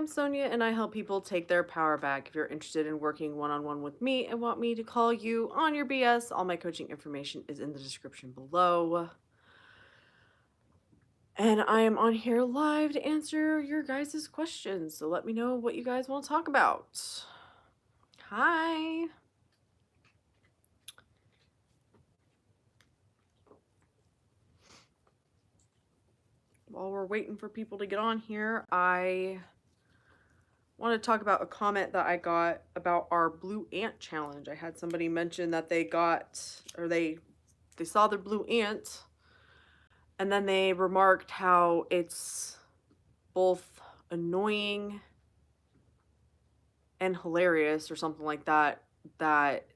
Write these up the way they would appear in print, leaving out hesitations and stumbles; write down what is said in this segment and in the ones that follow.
I'm Sonia and I help people take their power back. If you're interested in working one-on-one with me and want me to call you on your BS, all my coaching information is in the description below. And I am on here live to answer your guys' questions. So let me know what you guys want to talk about. Hi. While we're waiting for people to get on here, I want to talk about a comment that I got about our blue ant challenge. I had somebody mention that they saw their blue ant, and then they remarked how it's both annoying and hilarious or something like that, that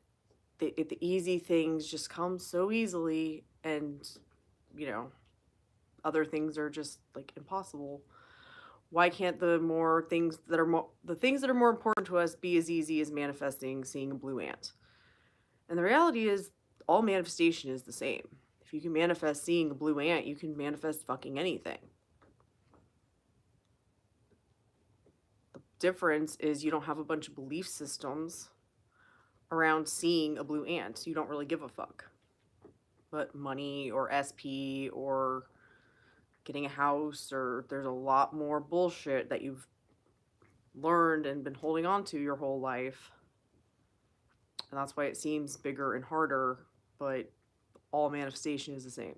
the easy things just come so easily, and you know, other things are just like impossible. Why can't the things that are more important to us be as easy as manifesting seeing a blue ant? And the reality is, all manifestation is the same. If you can manifest seeing a blue ant, you can manifest fucking anything. The difference is you don't have a bunch of belief systems around seeing a blue ant. You don't really give a fuck. But money or SP or getting a house, or there's a lot more bullshit that you've learned and been holding on to your whole life. And that's why it seems bigger and harder, but all manifestation is the same.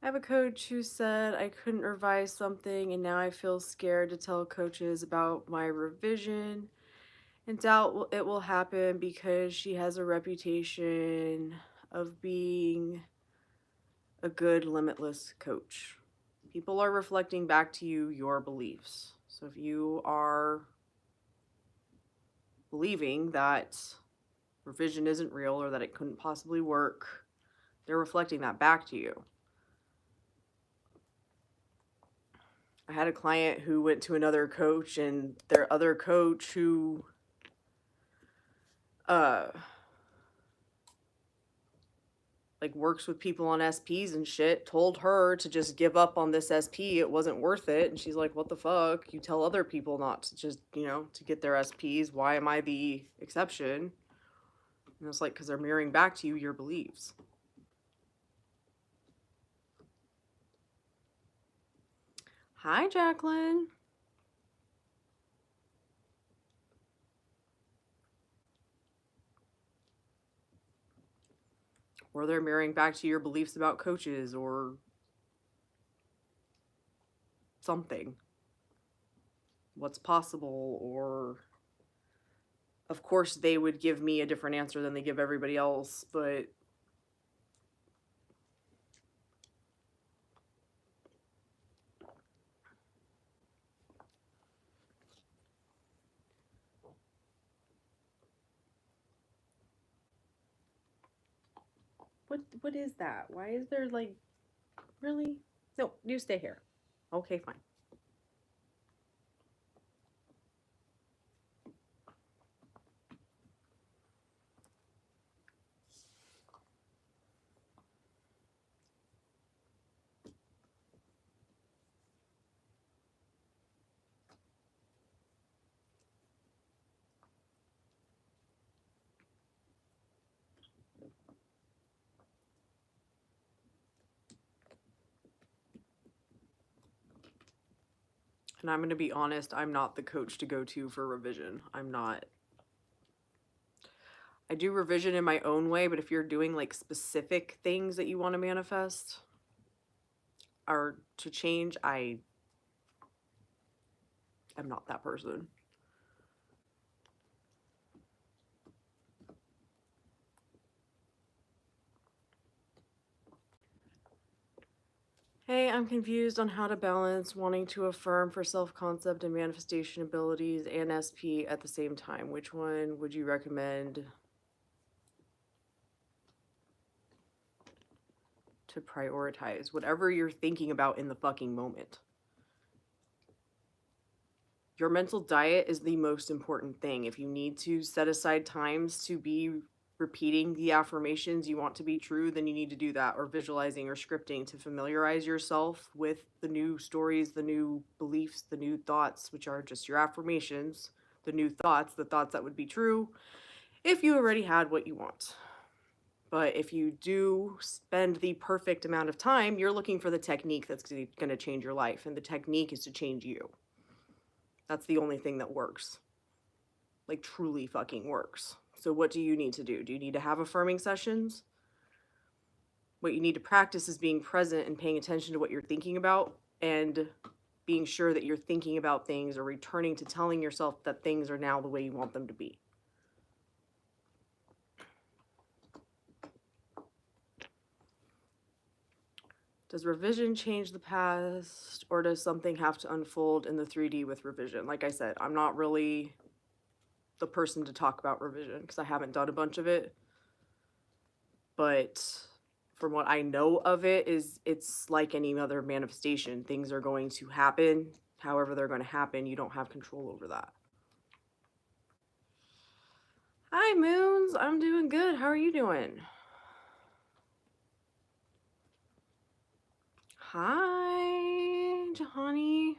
I have a coach who said I couldn't revise something, and now I feel scared to tell coaches about my revision and doubt it will happen because she has a reputation of being a good limitless coach. People are reflecting back to you your beliefs. So if you are believing that revision isn't real or that it couldn't possibly work, they're reflecting that back to you. I had a client who went to another coach, and their other coach who like works with people on SPs and shit told her to just give up on this SP. It wasn't worth it. And she's like, what the fuck? You tell other people not to just, to get their SPs. Why am I the exception? And it's like, because they're mirroring back to you your beliefs. Hi, Jacqueline. Or they're mirroring back to your beliefs about coaches or something. What's possible, or of course they would give me a different answer than they give everybody else, but what is that? Why is there like, really? No, you stay here. Okay, fine. And I'm going to be honest, I'm not the coach to go to for revision. I'm not. I do revision in my own way, but if you're doing like specific things that you want to manifest or to change, I'm not that person. Hey, I'm confused on how to balance wanting to affirm for self-concept and manifestation abilities and SP at the same time. Which one would you recommend to prioritize? Whatever you're thinking about in the fucking moment. Your mental diet is the most important thing. If you need to set aside times to be repeating the affirmations you want to be true, then you need to do that, or visualizing or scripting to familiarize yourself with the new stories, the new beliefs, the new thoughts, which are just your affirmations, the new thoughts, the thoughts that would be true if you already had what you want. But if you do spend the perfect amount of time, you're looking for the technique that's going to change your life, and the technique is to change you. That's the only thing that works. Like, truly fucking works. So what do you need to do? Do you need to have affirming sessions? What you need to practice is being present and paying attention to what you're thinking about, and being sure that you're thinking about things or returning to telling yourself that things are now the way you want them to be. Does revision change the past, or does something have to unfold in the 3D with revision? Like I said, I'm not really the person to talk about revision because I haven't done a bunch of it. But from what I know of it, is it's like any other manifestation. Things are going to happen. However they're going to happen, you don't have control over that. Hi, Moons. I'm doing good. How are you doing? Hi, Jahani.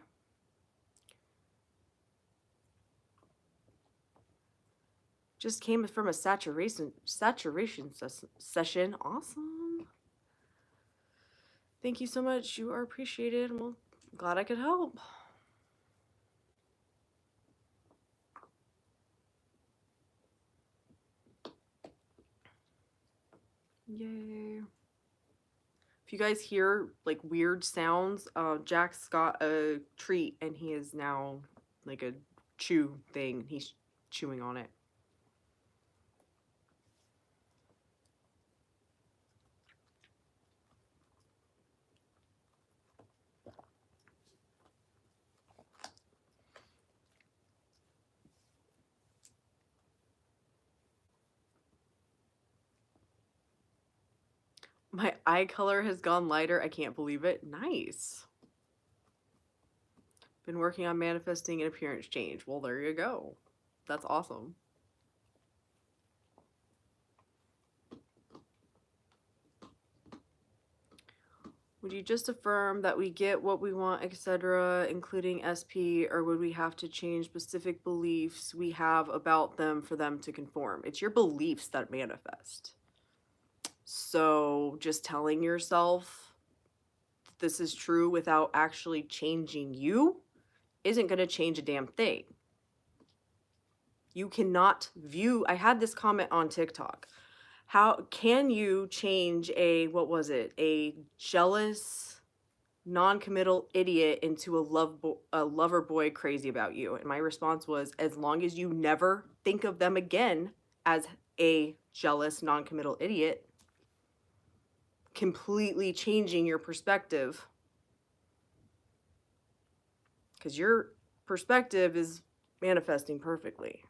Just came from a saturation session. Awesome. Thank you so much. You are appreciated. Well, glad I could help. Yay. If you guys hear like weird sounds, Jack's got a treat and he is now like a chew thing. He's chewing on it. My eye color has gone lighter. I can't believe it. Nice. Been working on manifesting an appearance change. Well, there you go. That's awesome. Would you just affirm that we get what we want, etc., including SP, or would we have to change specific beliefs we have about them for them to conform? It's your beliefs that manifest. So just telling yourself this is true without actually changing you isn't going to change a damn thing. You cannot view, I had this comment on TikTok. How can you change a, what was it, a jealous, non-committal idiot into a lover boy crazy about you? And my response was, as long as you never think of them again as a jealous, non-committal idiot, completely changing your perspective, because your perspective is manifesting perfectly.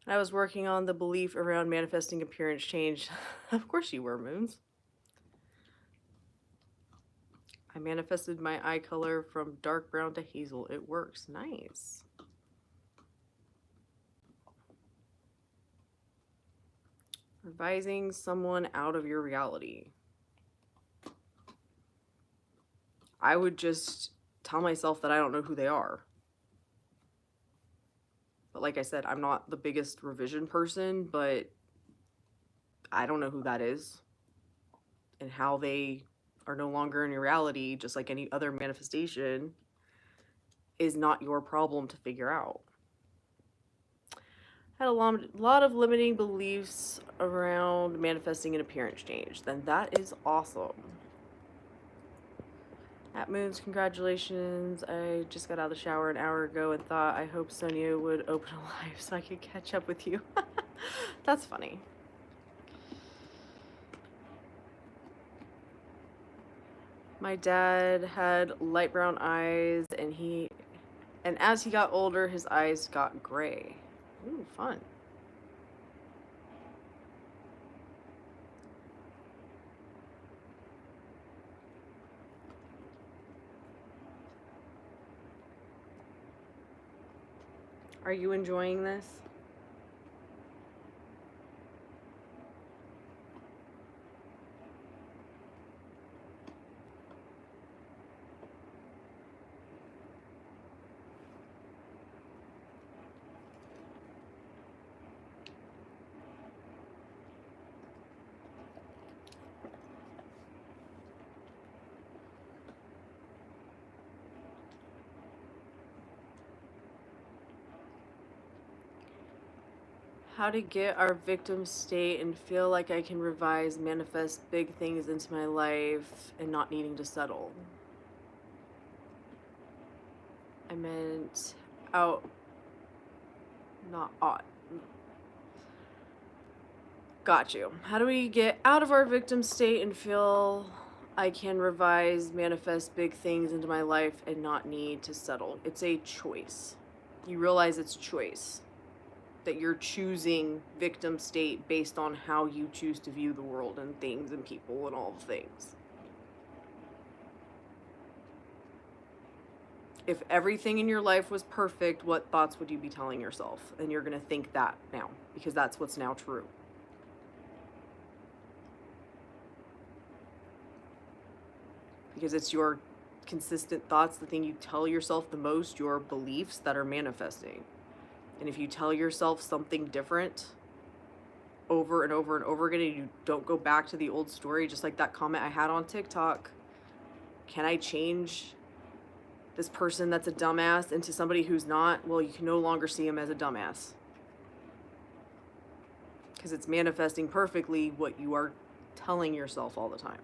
I was working on the belief around manifesting appearance change. Of course you were, Moons. I manifested my eye color from dark brown to hazel. It works. Nice. Advising someone out of your reality. I would just tell myself that I don't know who they are. But like I said, I'm not the biggest revision person, but I don't know who that is. And how they are no longer in your reality, just like any other manifestation, is not your problem to figure out. Had a lot of limiting beliefs around manifesting an appearance change. Then that is awesome. At Moons, congratulations. I just got out of the shower an hour ago and thought I hope Sonia would open a live so I could catch up with you. That's funny. My dad had light brown eyes, and as he got older, his eyes got gray. Ooh, fun. Are you enjoying this? How to get our victim state and feel like I can revise, manifest big things into my life and not needing to settle. I meant out, not ought. Got you. How do we get out of our victim state and feel I can revise, manifest big things into my life and not need to settle? It's a choice. You realize it's choice. That you're choosing victim state based on how you choose to view the world and things and people and all things. If everything in your life was perfect, what thoughts would you be telling yourself? And you're going to think that now because that's what's now true. Because it's your consistent thoughts, the thing you tell yourself the most, your beliefs that are manifesting. And if you tell yourself something different over and over and over again, and you don't go back to the old story, just like that comment I had on TikTok, can I change this person that's a dumbass into somebody who's not? Well, you can no longer see him as a dumbass. Because it's manifesting perfectly what you are telling yourself all the time.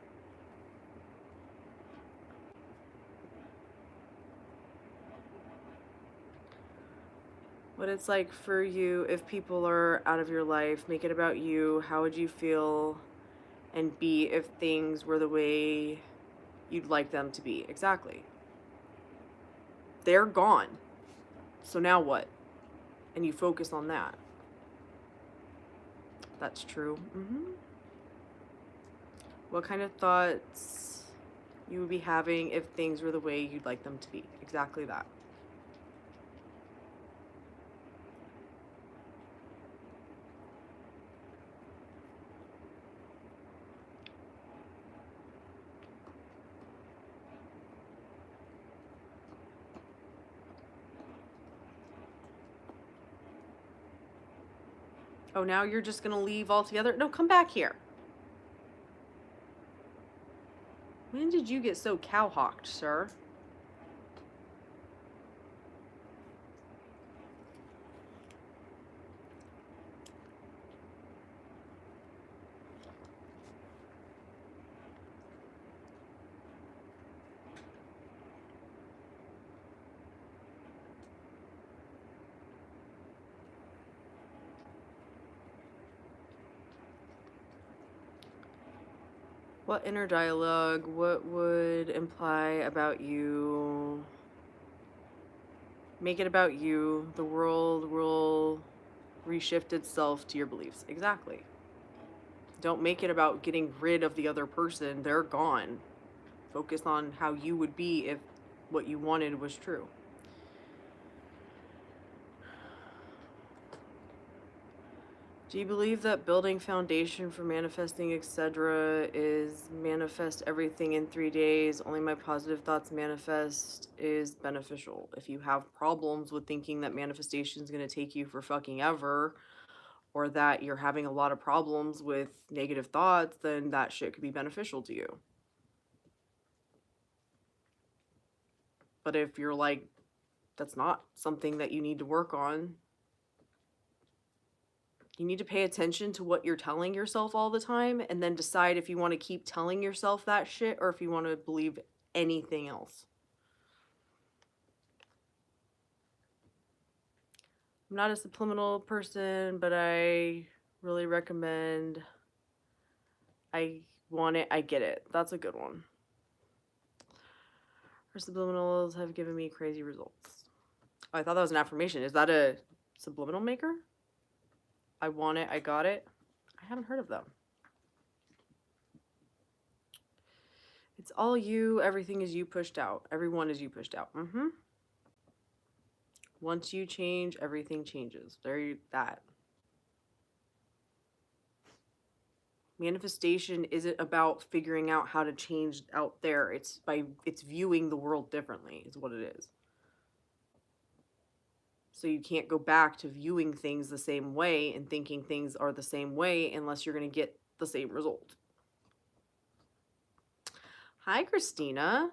What it's like for you if people are out of your life, make it about you. How would you feel and be if things were the way you'd like them to be? Exactly. They're gone. So now what? And you focus on that. That's true. What kind of thoughts you would be having if things were the way you'd like them to be? Exactly that. Oh, now you're just going to leave altogether? No, come back here. When did you get so cowhawked, sir? What inner dialogue, what would imply about you? Make it about you. The world will reshift itself to your beliefs. Exactly. Don't make it about getting rid of the other person. They're gone. Focus on how you would be if what you wanted was true. Do you believe that building foundation for manifesting, etc., is manifest everything in 3 days? Only my positive thoughts manifest is beneficial. If you have problems with thinking that manifestation is going to take you for fucking ever, or that you're having a lot of problems with negative thoughts, then that shit could be beneficial to you. But if you're like, that's not something that you need to work on, you need to pay attention to what you're telling yourself all the time and then decide if you want to keep telling yourself that shit or if you want to believe anything else. I'm not a subliminal person, but I really recommend I want it, I get it. That's a good one. Her subliminals have given me crazy results. Oh, I thought that was an affirmation. Is that a subliminal maker? I want it, I got it. I haven't heard of them. It's all you, everything is you pushed out. Everyone is you pushed out. Once you change, everything changes. That. Manifestation isn't about figuring out how to change out there. It's viewing the world differently is what it is. So you can't go back to viewing things the same way and thinking things are the same way unless you're going to get the same result. Hi, Christina.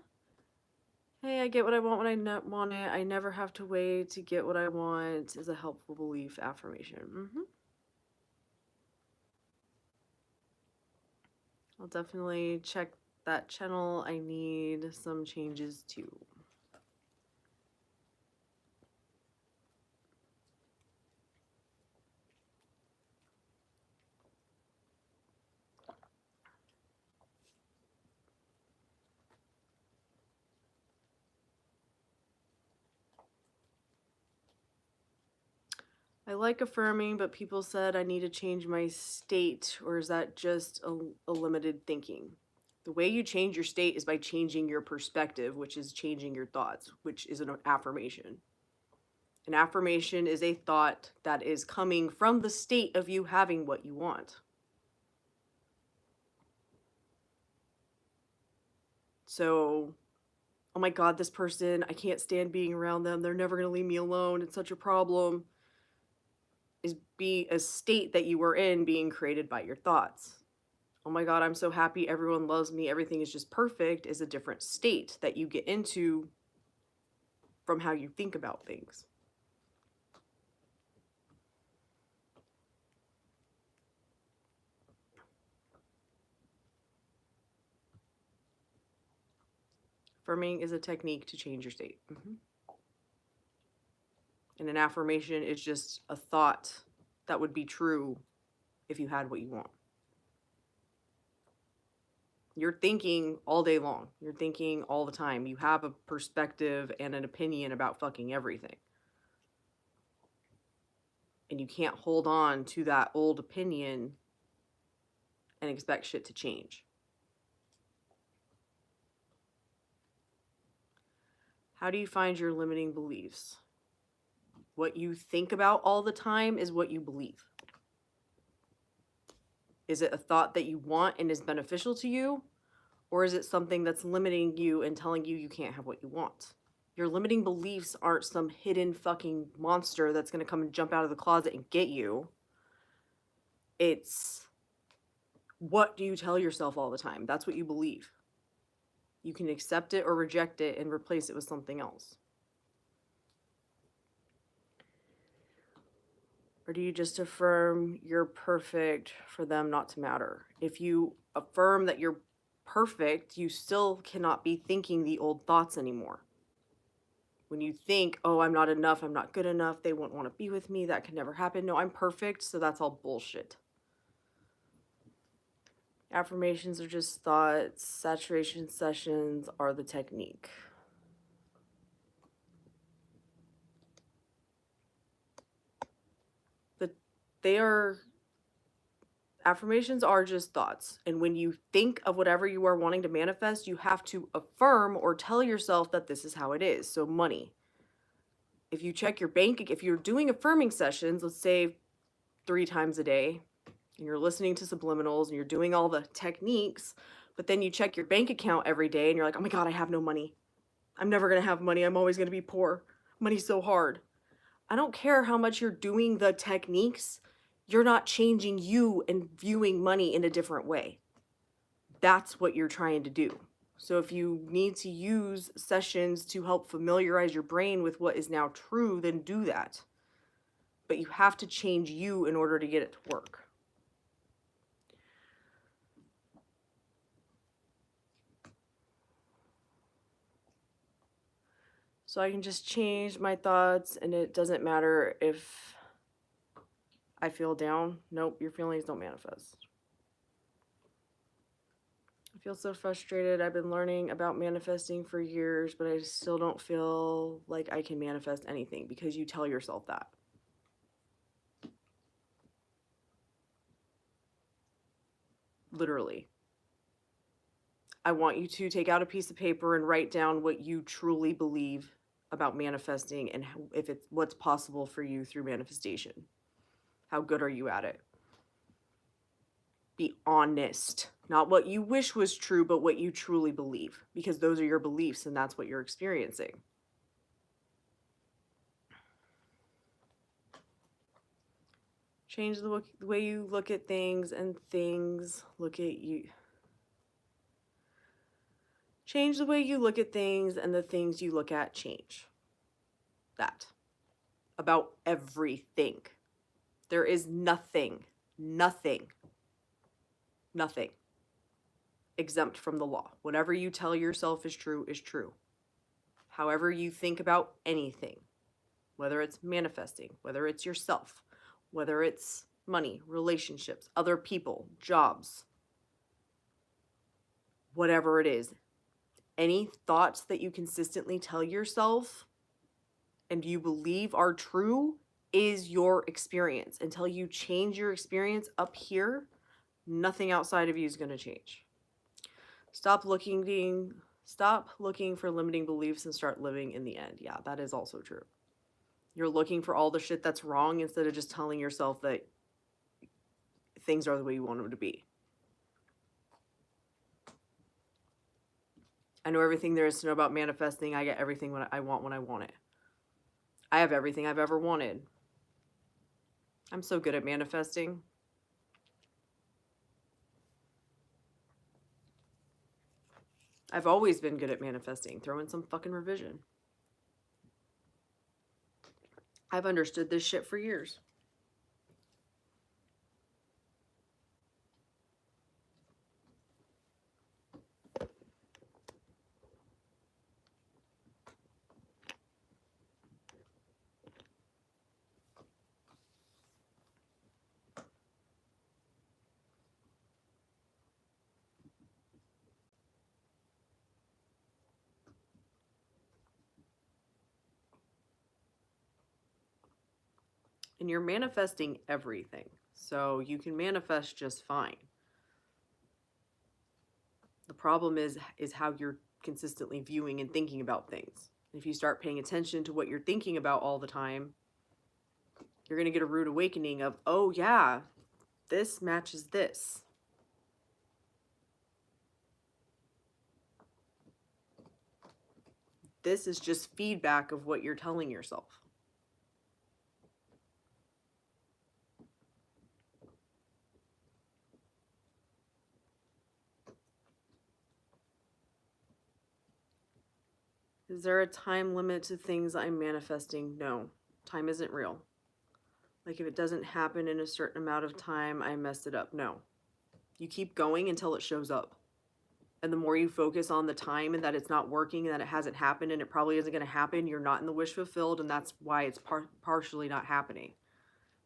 Hey, I get what I want when I want it. I never have to wait to get what I want is a helpful belief affirmation. I'll definitely check that channel. I need some changes too. I like affirming, but people said I need to change my state, or is that just a limited thinking? The way you change your state is by changing your perspective, which is changing your thoughts, which is an affirmation. An affirmation is a thought that is coming from the state of you having what you want. So, oh my God, this person, I can't stand being around them. They're never going to leave me alone. It's such a problem. Is be a state that you were in being created by your thoughts. Oh my God, I'm so happy. Everyone loves me. Everything is just perfect is a different state that you get into from how you think about things. Affirming is a technique to change your state. And an affirmation is just a thought that would be true if you had what you want. You're thinking all day long. You're thinking all the time. You have a perspective and an opinion about fucking everything. And you can't hold on to that old opinion and expect shit to change. How do you find your limiting beliefs? What you think about all the time is what you believe. Is it a thought that you want and is beneficial to you? Or is it something that's limiting you and telling you you can't have what you want? Your limiting beliefs aren't some hidden fucking monster that's going to come and jump out of the closet and get you. It's what do you tell yourself all the time? That's what you believe. You can accept it or reject it and replace it with something else. Or do you just affirm you're perfect for them not to matter? If you affirm that you're perfect, you still cannot be thinking the old thoughts anymore. When you think, oh, I'm not enough, I'm not good enough, they won't want to be with me, that can never happen. No, I'm perfect, so that's all bullshit. Affirmations are just thoughts. Saturation sessions are the technique. Affirmations are just thoughts. And when you think of whatever you are wanting to manifest, you have to affirm or tell yourself that this is how it is. So money. If you check your bank, if you're doing affirming sessions, let's say 3 times a day, and you're listening to subliminals and you're doing all the techniques, but then you check your bank account every day and you're like, oh my God, I have no money. I'm never going to have money. I'm always going to be poor. Money's so hard. I don't care how much you're doing the techniques. You're not changing you and viewing money in a different way. That's what you're trying to do. So if you need to use sessions to help familiarize your brain with what is now true, then do that. But you have to change you in order to get it to work. So I can just change my thoughts and it doesn't matter if I feel down. Nope, your feelings don't manifest. I feel so frustrated. I've been learning about manifesting for years, but I still don't feel like I can manifest anything because you tell yourself that. Literally. I want you to take out a piece of paper and write down what you truly believe about manifesting and if it's what's possible for you through manifestation. How good are you at it? Be honest. Not what you wish was true, but what you truly believe, because those are your beliefs and that's what you're experiencing. Change the way you look at things and things look at you. Change the way you look at things and the things you look at change. That. About everything. There is nothing exempt from the law. Whatever you tell yourself is true is true. However you think about anything, whether it's manifesting, whether it's yourself, whether it's money, relationships, other people, jobs, whatever it is, any thoughts that you consistently tell yourself and you believe are true is your experience. Until you change your experience up here, nothing outside of you is going to change. Stop looking for limiting beliefs and start living in the end. Yeah, that is also true. You're looking for all the shit that's wrong instead of just telling yourself that things are the way you want them to be. I know everything there is to know about manifesting. I get everything when I want it. I have everything I've ever wanted. I'm so good at manifesting. I've always been good at manifesting. Throw in some fucking revision. I've understood this shit for years. And you're manifesting everything. So you can manifest just fine. The problem is how you're consistently viewing and thinking about things. If you start paying attention to what you're thinking about all the time, you're going to get a rude awakening of, oh yeah, this matches this. This is just feedback of what you're telling yourself. Is there a time limit to things I'm manifesting? No. Time isn't real. Like if it doesn't happen in a certain amount of time, I messed it up. No. You keep going until it shows up. And the more you focus on the time and that it's not working and that it hasn't happened and it probably isn't going to happen, you're not in the wish fulfilled, and that's why it's partially not happening.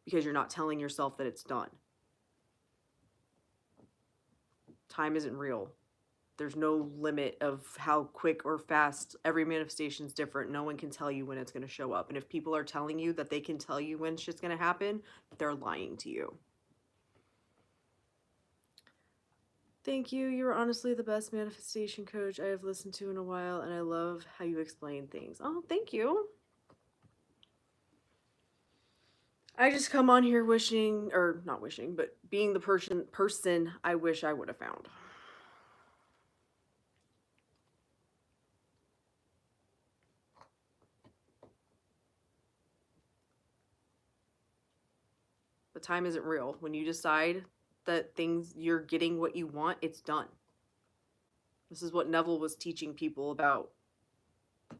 Because you're not telling yourself that it's done. Time isn't real. There's no limit of how quick or fast. Every manifestation is different. No one can tell you when it's going to show up. And if people are telling you that they can tell you when shit's going to happen, they're lying to you. Thank you. You're honestly the best manifestation coach I have listened to in a while, and I love how you explain things. Oh, thank you. I just come on here wishing, or not wishing, but being the person I wish I would have found. But time isn't real. When you decide that you're getting what you want, it's done. This is what Neville was teaching people about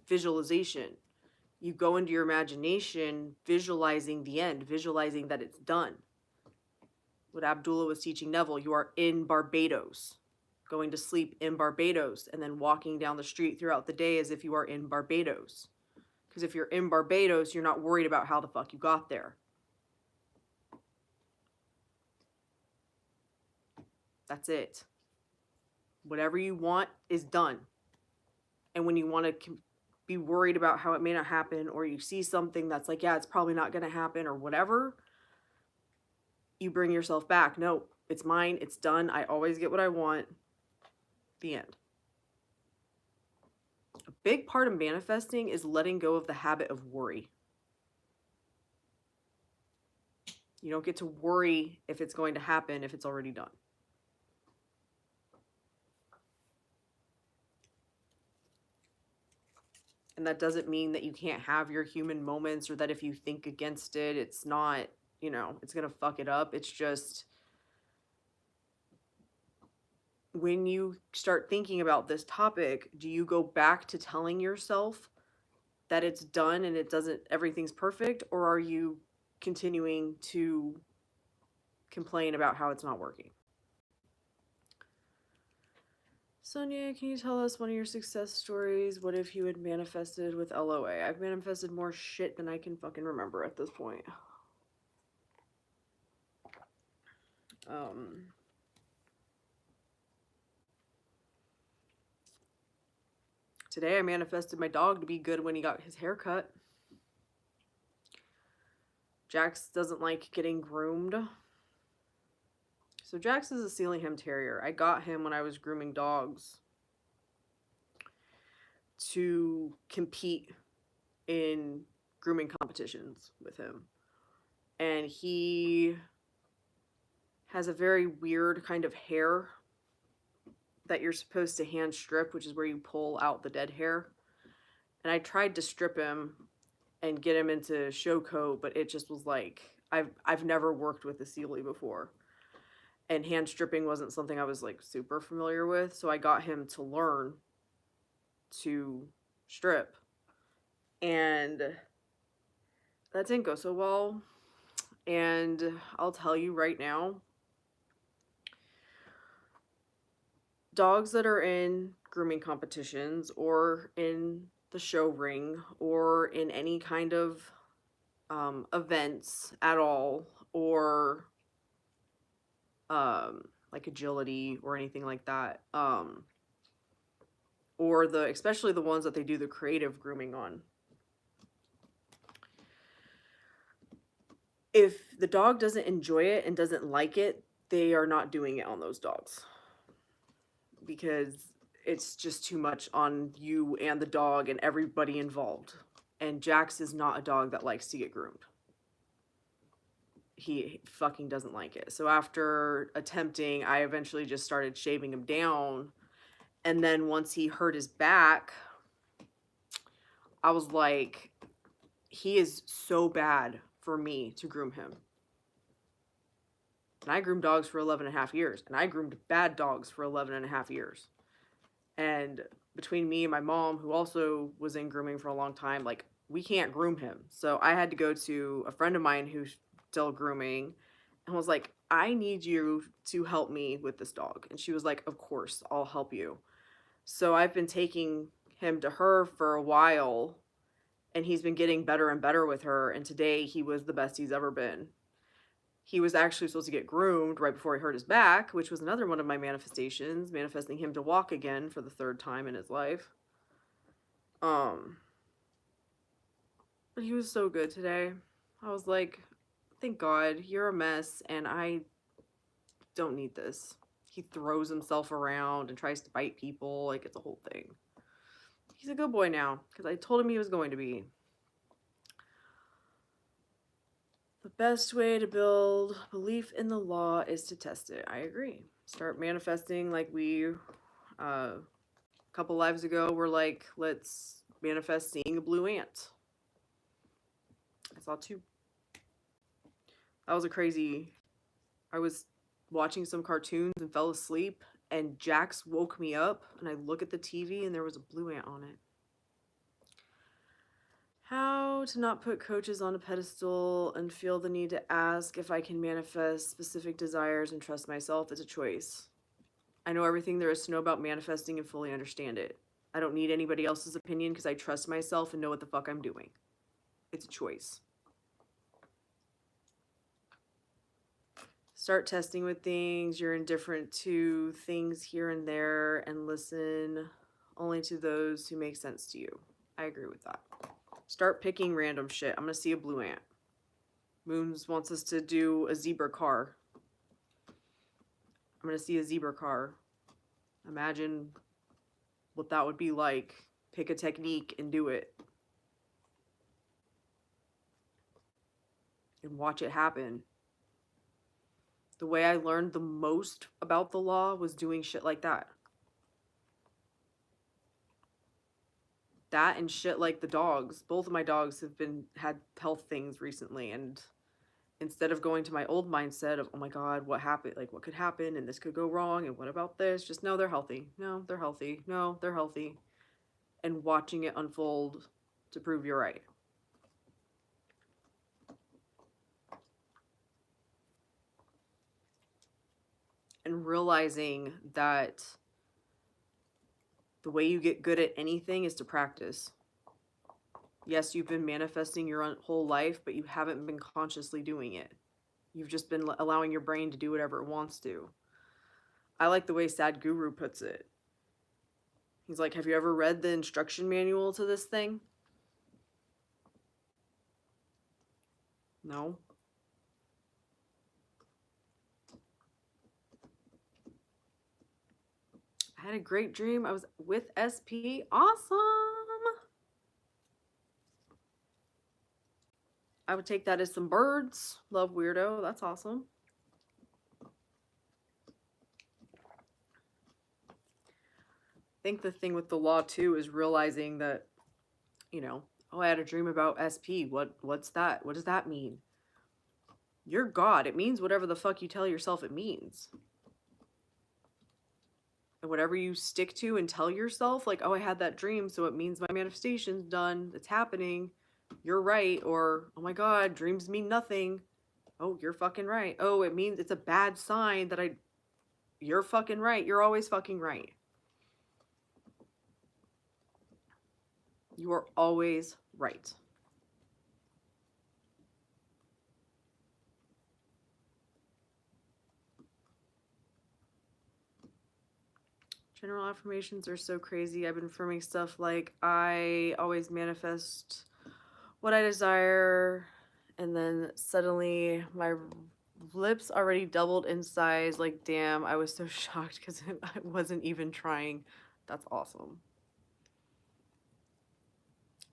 visualization. You go into your imagination visualizing the end, visualizing that it's done. What Abdullah was teaching Neville, you are in Barbados, going to sleep in Barbados, and then walking down the street throughout the day as if you are in Barbados. Because if you're in Barbados, you're not worried about how the fuck you got there. That's it. Whatever you want is done. And when you want to be worried about how it may not happen, or you see something that's like, yeah, it's probably not going to happen or whatever, you bring yourself back. No, it's mine. It's done. I always get what I want. The end. A big part of manifesting is letting go of the habit of worry. You don't get to worry if it's going to happen if it's already done. And that doesn't mean that you can't have your human moments, or that if you think against it, it's not, you know, it's going to fuck it up. It's just when you start thinking about this topic, do you go back to telling yourself that it's done and it doesn't, everything's perfect, or are you continuing to complain about how it's not working? Sonia, can you tell us one of your success stories? What if you had manifested with LOA? I've manifested more shit than I can fucking remember at this point. Today I manifested my dog to be good when he got his hair cut. Jax doesn't like getting groomed. So Jax is a Sealyham Terrier. I got him when I was grooming dogs to compete in grooming competitions with him. And he has a very weird kind of hair that you're supposed to hand strip, which is where you pull out the dead hair. And I tried to strip him and get him into show coat, but it just was like, I've never worked with a Sealy before. And hand stripping wasn't something I was like super familiar with, so I got him to learn to strip. And that didn't go so well. And I'll tell you right now, dogs that are in grooming competitions or in the show ring or in any kind of events at all, or like agility or anything like that, or especially the ones that they do the creative grooming on. If the dog doesn't enjoy it and doesn't like it, they are not doing it on those dogs, because it's just too much on you and the dog and everybody involved. And Jax is not a dog that likes to get groomed. He fucking doesn't like it. So after attempting, I eventually just started shaving him down. And then once he hurt his back, I was like, he is so bad for me to groom him. And I groomed dogs for 11 and a half years. And I groomed bad dogs for 11 and a half years. And between me and my mom, who also was in grooming for a long time, like, we can't groom him. So I had to go to a friend of mine who's still grooming and was like, I need you to help me with this dog. And she was like, of course, I'll help you. So I've been taking him to her for a while, and he's been getting better and better with her. And today he was the best he's ever been. He was actually supposed to get groomed right before he hurt his back, which was another one of my manifestations, manifesting him to walk again for the third time in his life. But he was so good today. I was like, thank God, you're a mess, and I don't need this. He throws himself around and tries to bite people, like it's a whole thing. He's a good boy now, because I told him he was going to be. The best way to build belief in the law is to test it. I agree. Start manifesting like we, a couple lives ago, were like, let's manifest seeing a blue ant. I saw two. That was a crazy, I was watching some cartoons and fell asleep, and Jax woke me up, and I look at the TV and there was a blue ant on it. How to not put coaches on a pedestal and feel the need to ask if I can manifest specific desires and trust myself is a choice. I know everything there is to know about manifesting and fully understand it. I don't need anybody else's opinion because I trust myself and know what the fuck I'm doing. It's a choice. Start testing with things you're indifferent to, things here and there, and listen only to those who make sense to you. I agree with that. Start picking random shit. I'm gonna see a blue ant. Moons wants us to do a zebra car. I'm gonna see a zebra car. Imagine what that would be like Pick a technique and do it. And watch it happen. The way I learned the most about the law was doing shit like that. That and shit like the dogs. Both of my dogs have had health things recently, and instead of going to my old mindset of, oh my God, what happened? Like, what could happen? And this could go wrong. And what about this? Just, no, they're healthy. No, they're healthy. No, they're healthy. And watching it unfold to prove you're right. And realizing that the way you get good at anything is to practice. Yes, you've been manifesting your whole life, but you haven't been consciously doing it. You've just been allowing your brain to do whatever it wants to. I like the way Sadhguru puts it. He's like, have you ever read the instruction manual to this thing? No. I had a great dream. I was with SP. Awesome. I would take that as some birds. Love weirdo. That's awesome. I think the thing with the law too is realizing that, you know, oh, I had a dream about SP. What's that? What does that mean? You're God. It means whatever the fuck you tell yourself it means. And whatever you stick to and tell yourself, like, oh, I had that dream, so it means my manifestation's done. It's happening. You're right. Or, oh my God, dreams mean nothing. Oh, you're fucking right. Oh, it means it's a bad sign that you're fucking right. You're always fucking right. You are always right. General affirmations are so crazy. I've been affirming stuff like, I always manifest what I desire, and then suddenly my lips already doubled in size. Like, damn, I was so shocked because I wasn't even trying. That's awesome.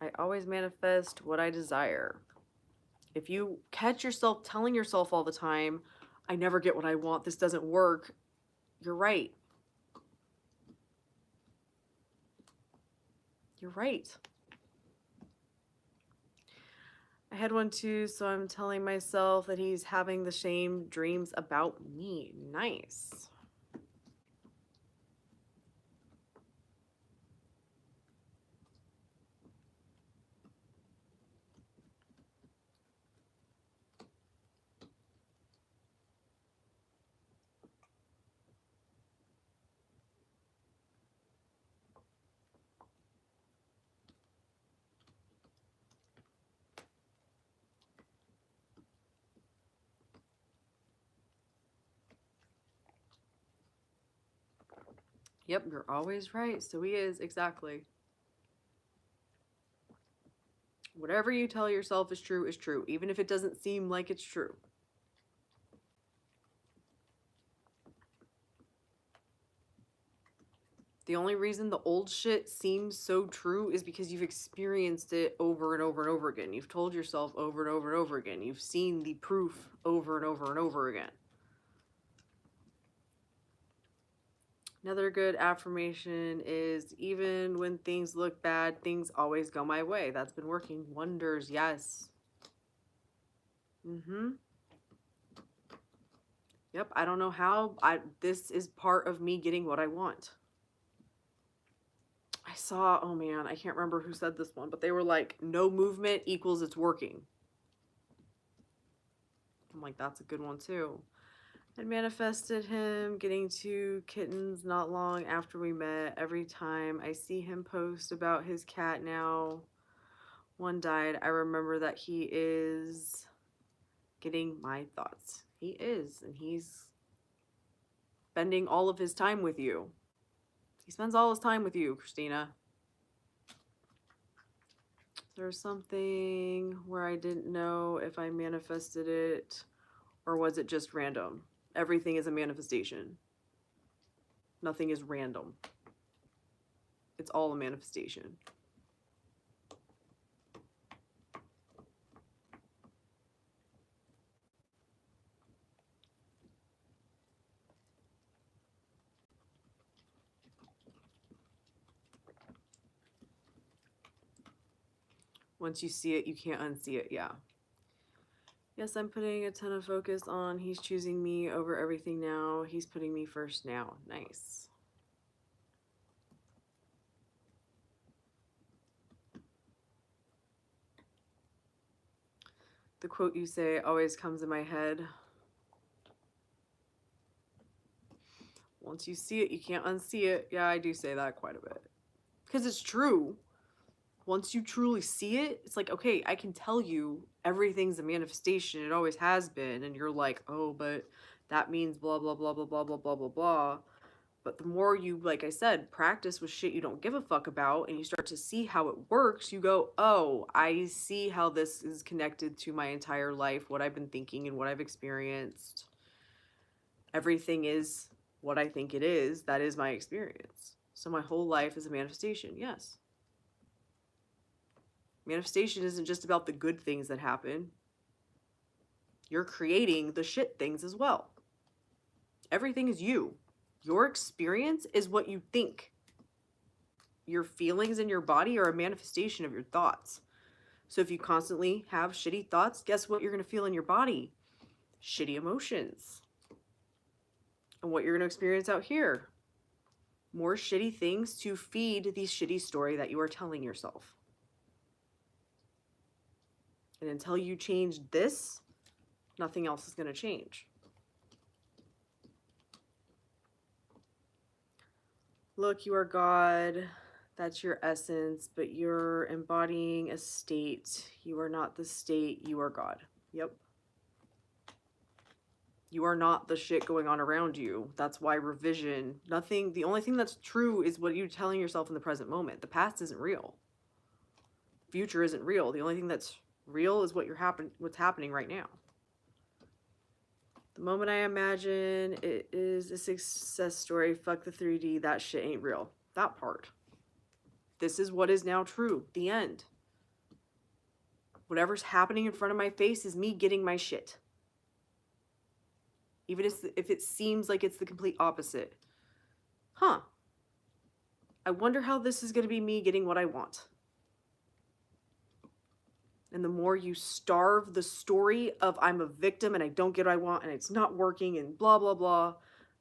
I always manifest what I desire. If you catch yourself telling yourself all the time, I never get what I want, this doesn't work, you're right. You're right. I had one too, so I'm telling myself that he's having the same dreams about me. Nice. Yep, you're always right. So he is, exactly. Whatever you tell yourself is true, even if it doesn't seem like it's true. The only reason the old shit seems so true is because you've experienced it over and over and over again. You've told yourself over and over and over again. You've seen the proof over and over and over again. Another good affirmation is, even when things look bad, things always go my way. That's been working wonders. Yes. Yep. I don't know how. This is part of me getting what I want. I saw, oh man, I can't remember who said this one, but they were like, no movement equals it's working. I'm like, that's a good one too. I manifested him getting 2 kittens not long after we met. Every time I see him post about his cat now, one died, I remember that he is getting my thoughts. He is, and he's spending all of his time with you. He spends all his time with you, Christina. There's something where I didn't know if I manifested it or was it just random. Everything is a manifestation. Nothing is random. It's all a manifestation. Once you see it, you can't unsee it. Yeah. Yes, I'm putting a ton of focus on he's choosing me over everything now. He's putting me first now. Nice. The quote you say always comes in my head. Once you see it, you can't unsee it. Yeah, I do say that quite a bit. Because it's true. Once you truly see it, it's like, okay, I can tell you everything's a manifestation. It always has been. And you're like, oh, but that means blah, blah, blah, blah, blah, blah, blah, blah, blah. But the more you, like I said, practice with shit you don't give a fuck about and you start to see how it works, you go, oh, I see how this is connected to my entire life, what I've been thinking and what I've experienced. Everything is what I think it is. That is my experience. So my whole life is a manifestation. Yes. Manifestation isn't just about the good things that happen. You're creating the shit things as well. Everything is you. Your experience is what you think. Your feelings in your body are a manifestation of your thoughts. So if you constantly have shitty thoughts, guess what you're going to feel in your body? Shitty emotions. And what you're going to experience out here? More shitty things to feed the shitty story that you are telling yourself. And until you change this, nothing else is going to change. Look, you are God. That's your essence, but you're embodying a state. You are not the state. You are God. Yep. You are not the shit going on around you. That's why revision, nothing, the only thing that's true is what you're telling yourself in the present moment. The past isn't real. Future isn't real. The only thing that's real is what's happening right now. The moment I imagine it is a success story, fuck the 3D, that shit ain't real. That part. This is what is now true. The end. Whatever's happening in front of my face is me getting my shit. Even if it seems like it's the complete opposite. Huh. I wonder how this is going to be me getting what I want. And the more you starve the story of I'm a victim and I don't get what I want and it's not working and blah, blah, blah,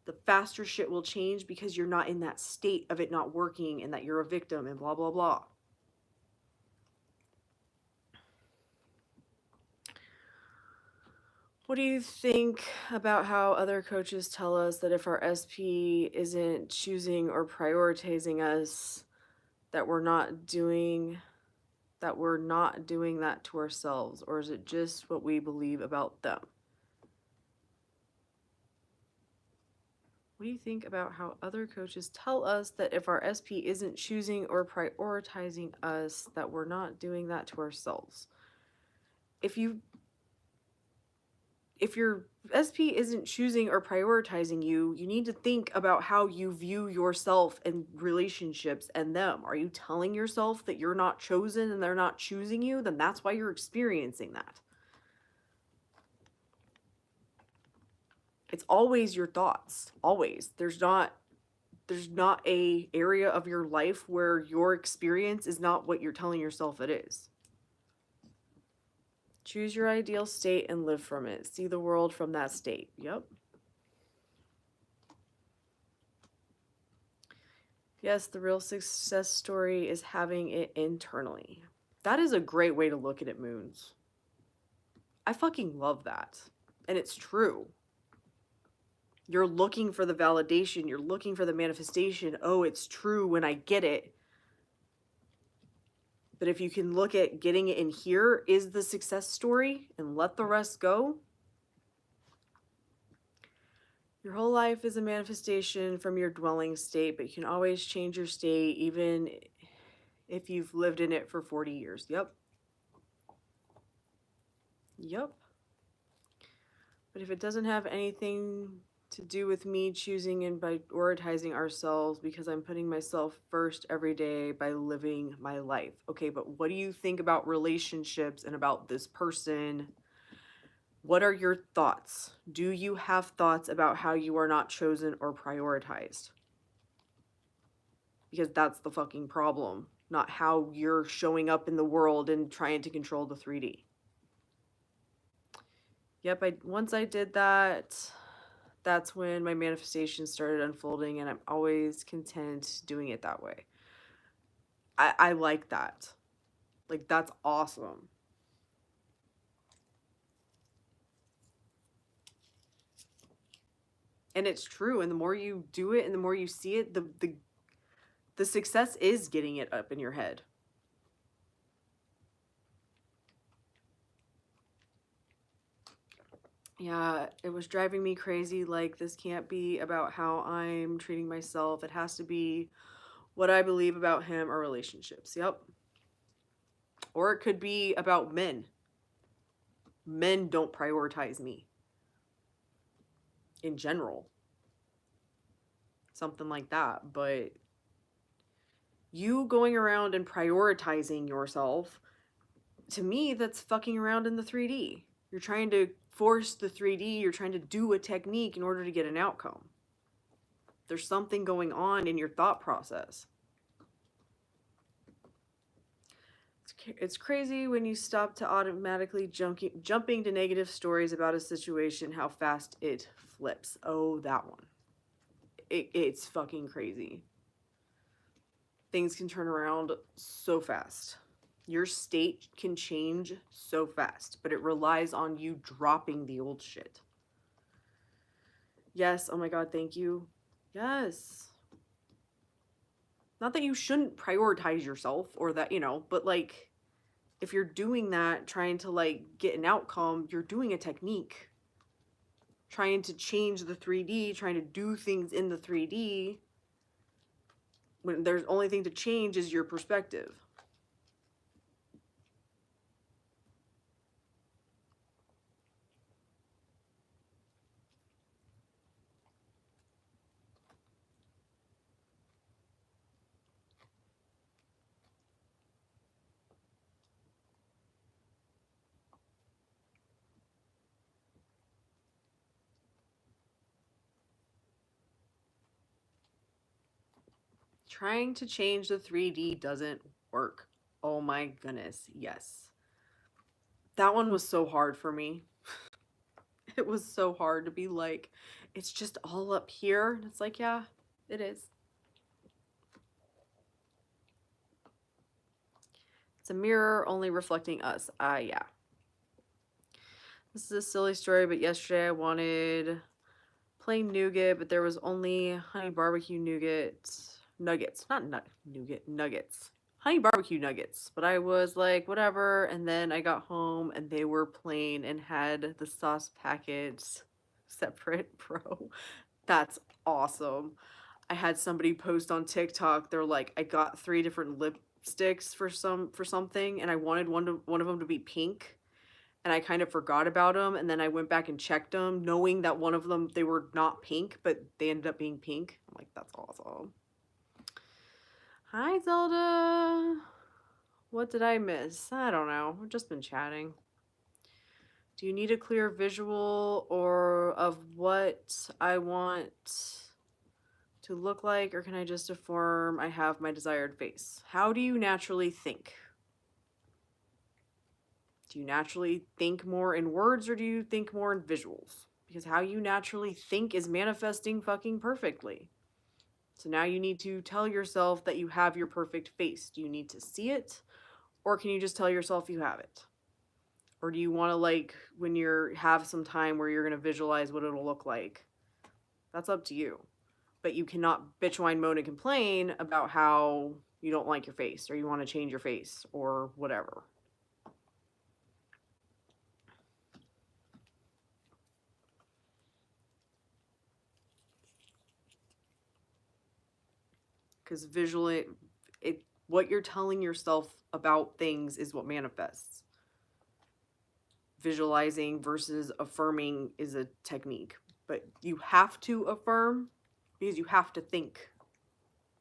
the faster shit will change because you're not in that state of it not working and that you're a victim and blah, blah, blah. What do you think about how other coaches tell us that if our SP isn't choosing or prioritizing us, that we're not doing that to ourselves? Or is it just what we believe about them? What do you think about how other coaches tell us that if our SP isn't choosing or prioritizing us, that we're not doing that to ourselves? If your SP isn't choosing or prioritizing you, you need to think about how you view yourself and relationships and them. Are you telling yourself that you're not chosen and they're not choosing you? Then that's why you're experiencing that. It's always your thoughts. Always. There's not a area of your life where your experience is not what you're telling yourself it is. Choose your ideal state and live from it. See the world from that state. Yep. Yes, the real success story is having it internally. That is a great way to look at it, Moons. I fucking love that. And it's true. You're looking for the validation. You're looking for the manifestation. Oh, it's true when I get it. But if you can look at getting it in here is the success story and let the rest go. Your whole life is a manifestation from your dwelling state, but you can always change your state even if you've lived in it for 40 years. Yep. Yep. But if it doesn't have anything to do with me choosing and prioritizing ourselves because I'm putting myself first every day by living my life. Okay, but what do you think about relationships and about this person? What are your thoughts? Do you have thoughts about how you are not chosen or prioritized? Because that's the fucking problem, not how you're showing up in the world and trying to control the 3D. Yep, once I did that, that's when my manifestation started unfolding, and I'm always content doing it that way. I like that. Like, that's awesome. And it's true, and the more you do it and the more you see it, the success is getting it up in your head. Yeah, it was driving me crazy. Like, this can't be about how I'm treating myself. It has to be what I believe about him or relationships. Yep. Or it could be about men. Men don't prioritize me in general. Something like that. But you going around and prioritizing yourself, to me, that's fucking around in the 3D. You're trying to force the 3D, you're trying to do a technique in order to get an outcome. There's something going on in your thought process. It's crazy when you stop to automatically jumping to negative stories about a situation, how fast it flips. Oh, that one. It's fucking crazy. Things can turn around so fast. Your state can change so fast, but it relies on you dropping the old shit. Yes, oh my god, thank you. Yes. Not that you shouldn't prioritize yourself or that, but like, if you're doing that, trying to like get an outcome, you're doing a technique. Trying to change the 3D, trying to do things in the 3D, when there's only thing to change is your perspective. Trying to change the 3D doesn't work. Oh my goodness, yes. That one was so hard for me. It was so hard to be like, it's just all up here. It's like, yeah, it is. It's a mirror only reflecting us. Yeah. This is a silly story, but yesterday I wanted plain nougat, but there was only honey barbecue nuggets. Not nougat, nuggets. Honey barbecue nuggets. But I was like, whatever. And then I got home and they were plain and had the sauce packets separate. Bro, that's awesome. I had somebody post on TikTok. They're like, I got 3 different lipsticks for something, and I wanted one of them to be pink, and I kind of forgot about them, and then I went back and checked them, knowing that one of them, they were not pink, but they ended up being pink. I'm like, that's awesome. Hi, Zelda. What did I miss? I don't know. We've just been chatting. Do you need a clear visual or of what I want to look like, or can I just affirm I have my desired face? How do you naturally think? Do you naturally think more in words or do you think more in visuals? Because how you naturally think is manifesting fucking perfectly. So now you need to tell yourself that you have your perfect face. Do you need to see it, or can you just tell yourself you have it? Or do you want to, like, when you're have some time where you're going to visualize what it'll look like? That's up to you. But you cannot bitch, whine, moan, and complain about how you don't like your face or you want to change your face or whatever. Because visually, what you're telling yourself about things is what manifests. Visualizing versus affirming is a technique. But you have to affirm because you have to think.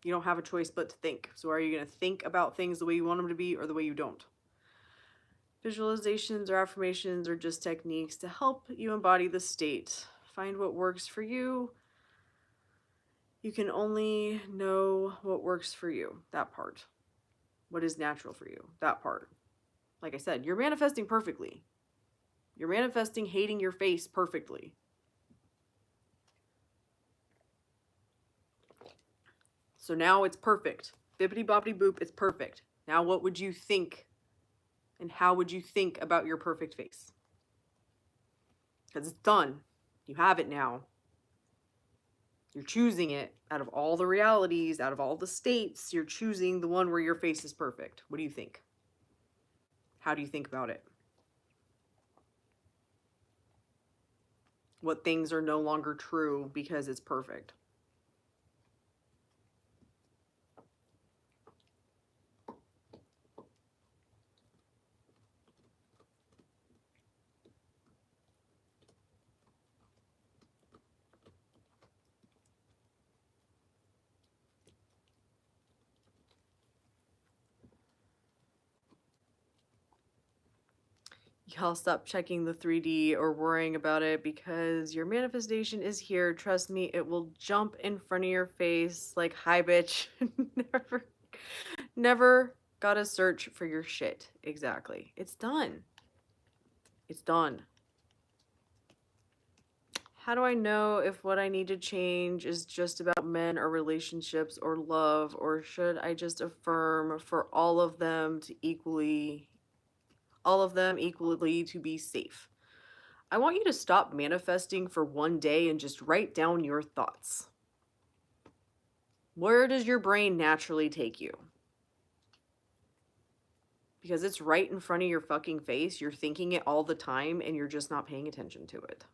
You don't have a choice but to think. So are you going to think about things the way you want them to be or the way you don't? Visualizations or affirmations are just techniques to help you embody the state. Find what works for you. You can only know what works for you, that part. What is natural for you, that part. Like I said, you're manifesting perfectly. You're manifesting hating your face perfectly. So now it's perfect. Bippity boppity boop, it's perfect. Now what would you think and how would you think about your perfect face? Because it's done. You have it now. You're choosing it out of all the realities, out of all the states. You're choosing the one where your face is perfect. What do you think? How do you think about it? What things are no longer true because it's perfect? Y'all stop checking the 3D or worrying about it because your manifestation is here. Trust me, it will jump in front of your face like, hi, bitch. Never gotta search for your shit. Exactly. It's done. It's done. How do I know if what I need to change is just about men or relationships or love, or should I just affirm for all of them equally to be safe? I want you to stop manifesting for one day and just write down your thoughts. Where does your brain naturally take you? Because it's right in front of your fucking face. You're thinking it all the time and you're just not paying attention to it.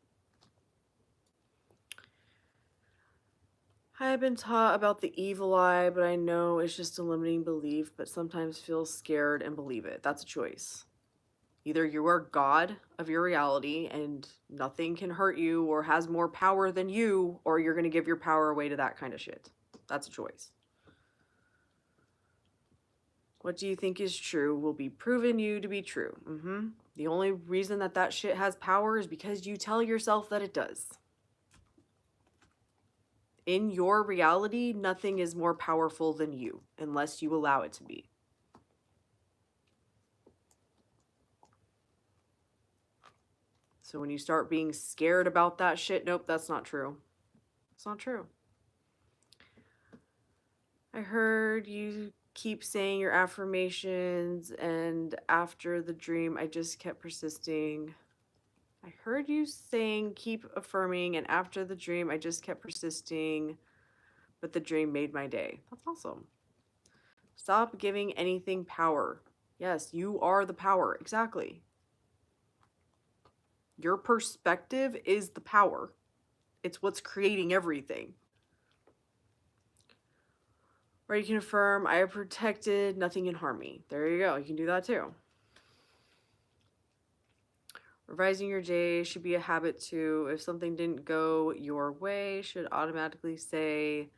I have been taught about the evil eye, but I know it's just a limiting belief, but sometimes feel scared and believe it. That's a choice. Either you are God of your reality and nothing can hurt you or has more power than you, or you're going to give your power away to that kind of shit. That's a choice. What do you think is true will be proven you to be true. The only reason that shit has power is because you tell yourself that it does. In your reality, nothing is more powerful than you, unless you allow it to be. So when you start being scared about that shit, nope, that's not true. It's not true. I heard you keep saying your affirmations, and after the dream, I just kept persisting. I heard you saying keep affirming, and after the dream, I just kept persisting, but the dream made my day. That's awesome. Stop giving anything power. Yes, you are the power. Exactly. Your perspective is the power. It's what's creating everything. Or you can affirm, I am protected, nothing can harm me. There you go. You can do that too. Revising your day should be a habit too. If something didn't go your way, should automatically say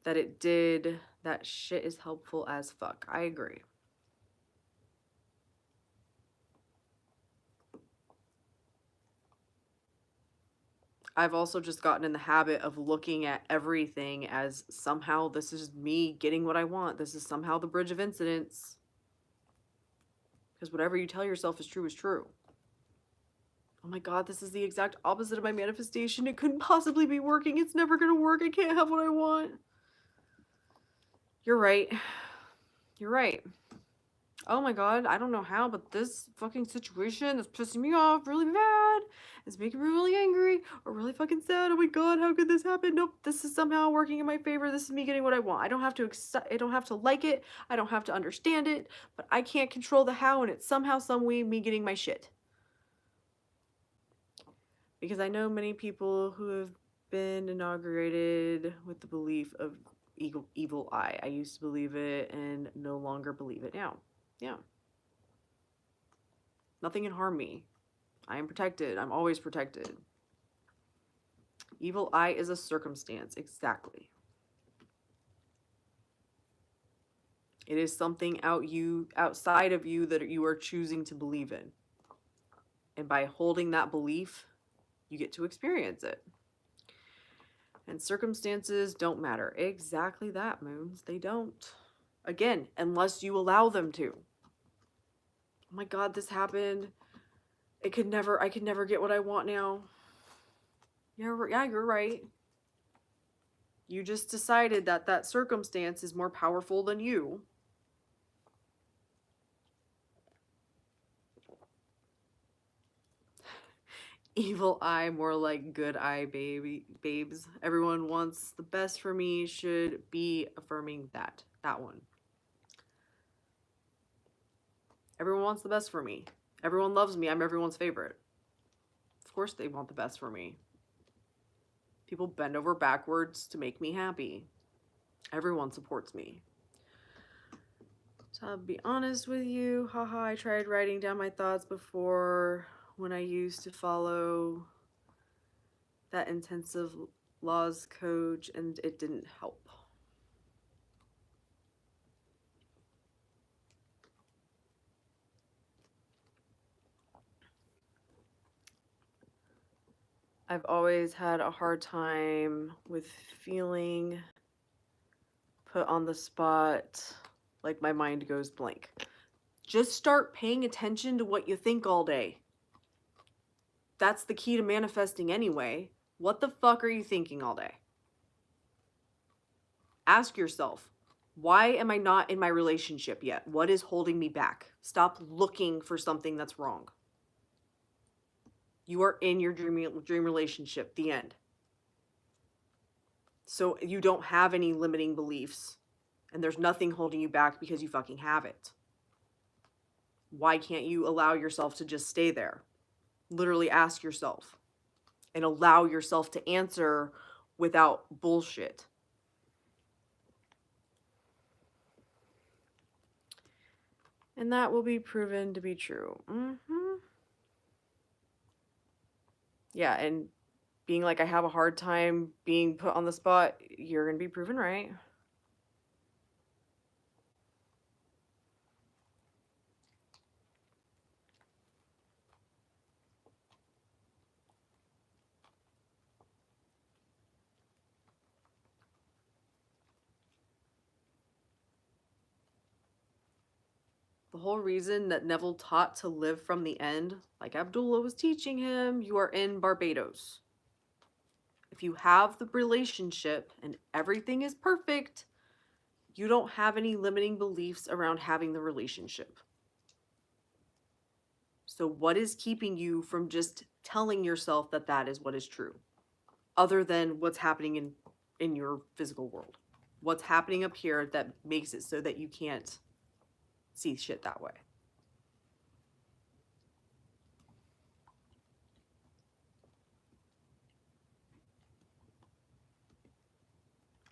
that it did. That shit is helpful as fuck. I agree. I've also just gotten in the habit of looking at everything as somehow this is me getting what I want. This is somehow the bridge of incidents. Because whatever you tell yourself is true is true. Oh my god, this is the exact opposite of my manifestation. It couldn't possibly be working. It's never gonna work. I can't have what I want. You're right. You're right. Oh my god, I don't know how, but this fucking situation is pissing me off really bad. It's making me really angry or really fucking sad. Oh my god, how could this happen? Nope, this is somehow working in my favor. This is me getting what I want. I don't have to I don't have to like it. I don't have to understand it, but I can't control the how, and it's somehow, some way, me getting my shit. Because I know many people who have been inaugurated with the belief of evil eye. I used to believe it and no longer believe it now. Yeah. Nothing can harm me. I am protected. I'm always protected. Evil eye is a circumstance. Exactly. It is something outside of you that you are choosing to believe in. And by holding that belief, you get to experience it. And circumstances don't matter. Exactly that, Moons. They don't. Again, unless you allow them to. Oh my God, this happened. I could never get what I want now. Yeah, you're right. You just decided that that circumstance is more powerful than you. Evil eye, more like good eye, babes. Everyone wants the best for me, should be affirming that. That one. Everyone wants the best for me. Everyone loves me. I'm everyone's favorite. Of course they want the best for me. People bend over backwards to make me happy. Everyone supports me. So I'll be honest with you. Haha, I tried writing down my thoughts before when I used to follow that intensive laws coach, and it didn't help. I've always had a hard time with feeling put on the spot, like my mind goes blank. Just start paying attention to what you think all day. That's the key to manifesting anyway. What the fuck are you thinking all day? Ask yourself, why am I not in my relationship yet? What is holding me back? Stop looking for something that's wrong. You are in your dream relationship, the end. So you don't have any limiting beliefs, and there's nothing holding you back because you fucking have it. Why can't you allow yourself to just stay there? Literally ask yourself and allow yourself to answer without bullshit. And that will be proven to be true. Yeah, and being like, I have a hard time being put on the spot, you're going to be proven right. The whole reason that Neville taught to live from the end, like Abdullah was teaching him, you are in Barbados. If you have the relationship and everything is perfect, you don't have any limiting beliefs around having the relationship. So what is keeping you from just telling yourself that that is what is true? Other than what's happening in your physical world. What's happening up here that makes it so that you can't see shit that way.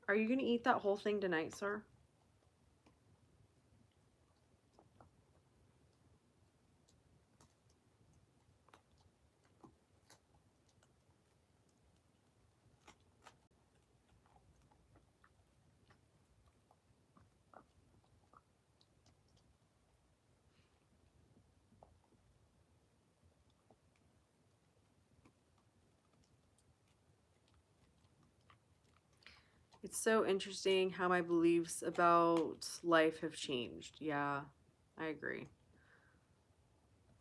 Are you going to eat that whole thing tonight, sir? It's so interesting how my beliefs about life have changed. Yeah, I agree.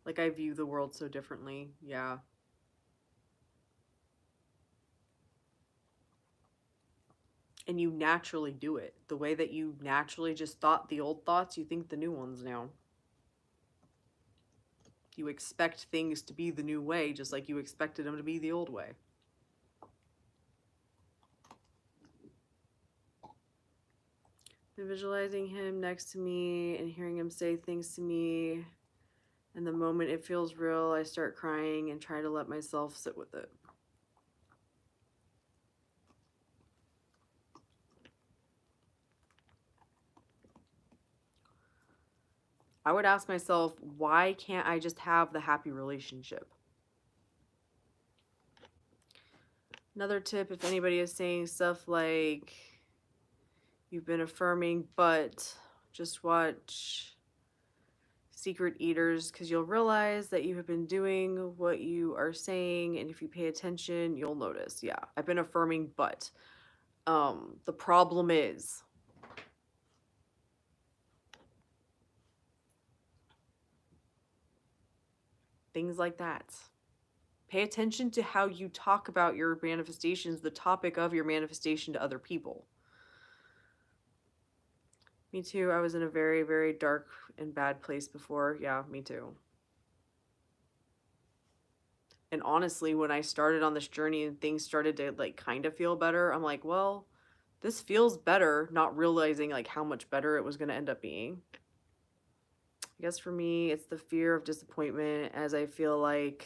Like, I view the world so differently. Yeah. And you naturally do it. The way that you naturally just thought the old thoughts, you think the new ones now. You expect things to be the new way, just like you expected them to be the old way. And visualizing him next to me and hearing him say things to me. And the moment it feels real, I start crying and try to let myself sit with it. I would ask myself, why can't I just have the happy relationship? Another tip, if anybody is saying stuff like you've been affirming, but just watch Secret Eaters, because you'll realize that you have been doing what you are saying, and if you pay attention, you'll notice. Yeah, I've been affirming, but the problem is things like that. Pay attention to how you talk about your manifestations, the topic of your manifestation to other people. Me too. I was in a very, very dark and bad place before. Yeah, me too. And honestly, when I started on this journey and things started to like kind of feel better, I'm like, well, this feels better, not realizing like how much better it was going to end up being. I guess for me, it's the fear of disappointment, as I feel like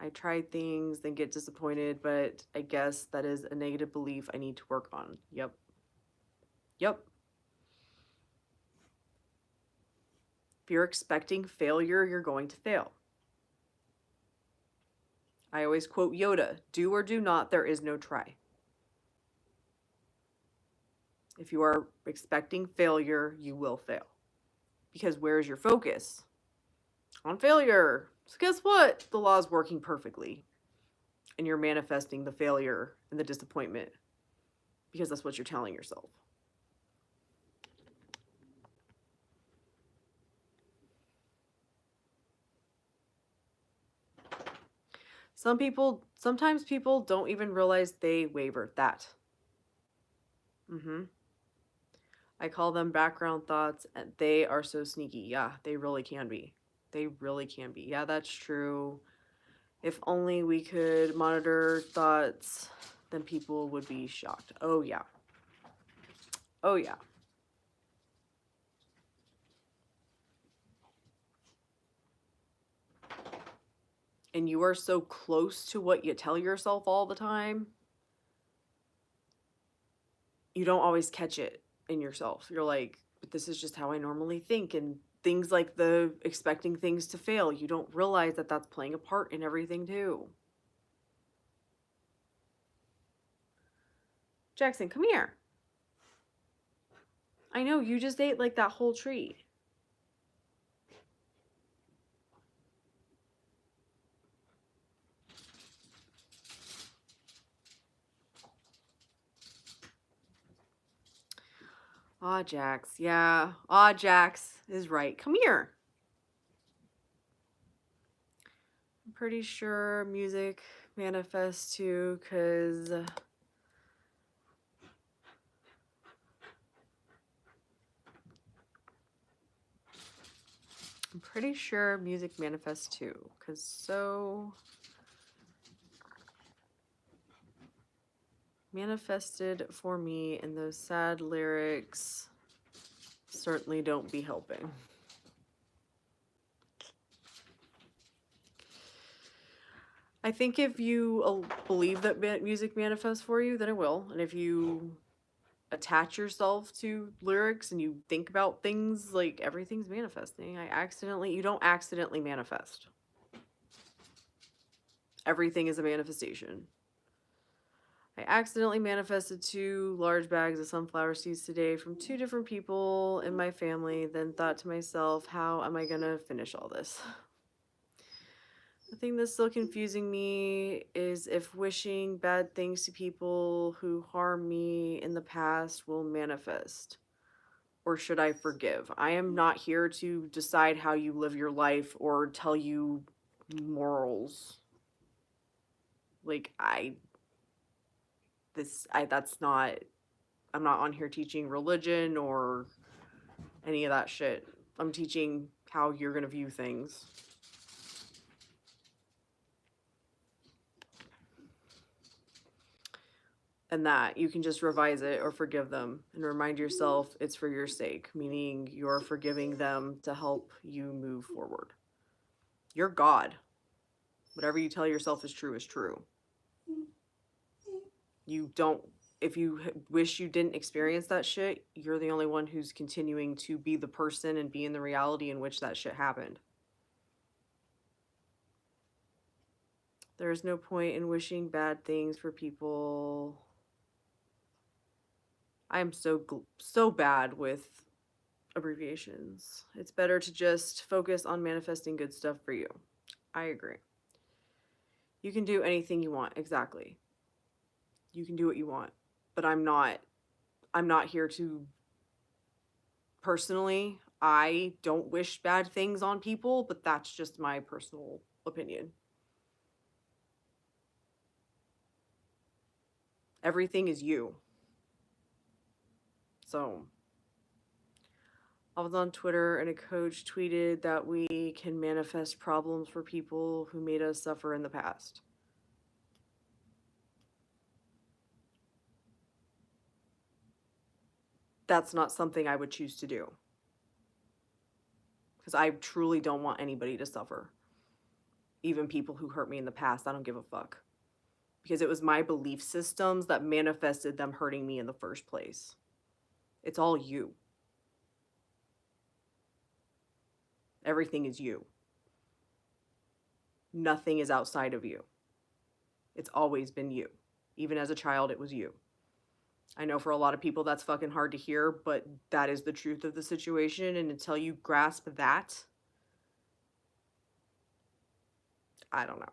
I try things, then get disappointed, but I guess that is a negative belief I need to work on. Yep. Yep. If you're expecting failure, you're going to fail. I always quote Yoda, do or do not, there is no try. If you are expecting failure, you will fail. Because where is your focus? On failure. So guess what? The law is working perfectly. And you're manifesting the failure and the disappointment because that's what you're telling yourself. Sometimes people don't even realize they waver. That. I call them background thoughts, and they are so sneaky. Yeah, they really can be. They really can be. Yeah, that's true. If only we could monitor thoughts, then people would be shocked. Oh, yeah. Oh, yeah. And you are so close to what you tell yourself all the time, you don't always catch it in yourself. You're like, but this is just how I normally think. And things like the expecting things to fail, you don't realize that that's playing a part in everything too. Jackson, come here. I know, you just ate like that whole tree. Ah, Jax. Yeah. Ah, Jax is right. Come here. I'm pretty sure music manifests too, because I'm pretty sure music manifests too, because so manifested for me, and those sad lyrics certainly don't be helping. I think if you believe that music manifests for you, then it will. And if you attach yourself to lyrics and you think about things, like everything's manifesting. You don't accidentally manifest. Everything is a manifestation. I accidentally manifested 2 large bags of sunflower seeds today from 2 different people in my family, then thought to myself, how am I gonna finish all this? The thing that's still confusing me is if wishing bad things to people who harm me in the past will manifest. Or should I forgive? I am not here to decide how you live your life or tell you morals. Like that's not, I'm not on here teaching religion or any of that shit. I'm teaching how you're going to view things. And that you can just revise it or forgive them and remind yourself it's for your sake, meaning you're forgiving them to help you move forward. You're God. Whatever you tell yourself is true is true. You don't, if you wish you didn't experience that shit, you're the only one who's continuing to be the person and be in the reality in which that shit happened. There is no point in wishing bad things for people. I am so bad with abbreviations. It's better to just focus on manifesting good stuff for you. I agree. You can do anything you want. Exactly. You can do what you want. But I'm not here to, personally, I don't wish bad things on people, but that's just my personal opinion. Everything is you. So, I was on Twitter and a coach tweeted that we can manifest problems for people who made us suffer in the past. That's not something I would choose to do. Because I truly don't want anybody to suffer. Even people who hurt me in the past, I don't give a fuck. Because it was my belief systems that manifested them hurting me in the first place. It's all you. Everything is you. Nothing is outside of you. It's always been you. Even as a child, it was you. I know for a lot of people that's fucking hard to hear, but that is the truth of the situation. And until you grasp that, I don't know.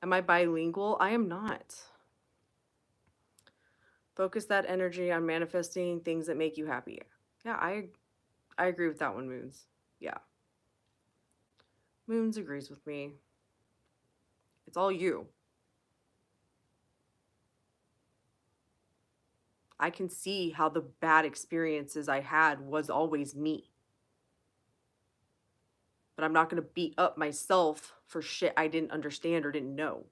Am I bilingual? I am not. Focus that energy on manifesting things that make you happy. Yeah, I agree with that one, Moons. Yeah. Moons agrees with me. It's all you. I can see how the bad experiences I had was always me. But I'm not going to beat up myself for shit I didn't understand or didn't know.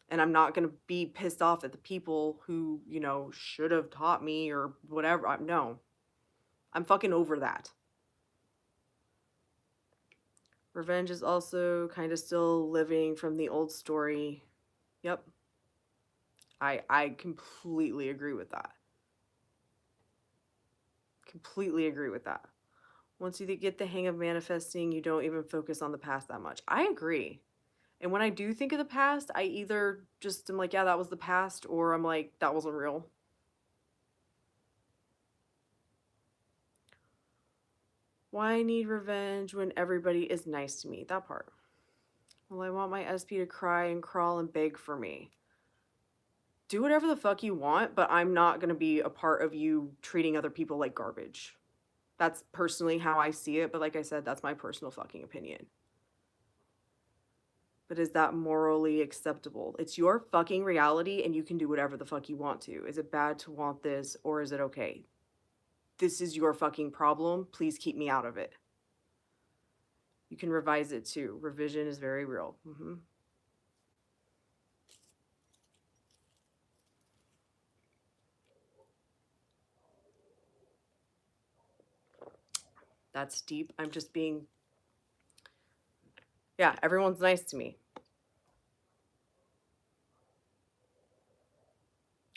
And I'm not going to be pissed off at the people who, should have taught me or whatever. No. I'm fucking over that. Revenge is also kind of still living from the old story. Yep. I completely agree with that. Completely agree with that. Once you get the hang of manifesting, you don't even focus on the past that much. I agree. And when I do think of the past, I either just am like, yeah, that was the past, or I'm like, that wasn't real. Why need revenge when everybody is nice to me? That part. Well, I want my SP to cry and crawl and beg for me. Do whatever the fuck you want, but I'm not going to be a part of you treating other people like garbage. That's personally how I see it, but like I said, that's my personal fucking opinion. But is that morally acceptable? It's your fucking reality and you can do whatever the fuck you want to. Is it bad to want this or is it okay? This is your fucking problem. Please keep me out of it. You can revise it too. Revision is very real. That's deep. I'm just being, yeah, everyone's nice to me.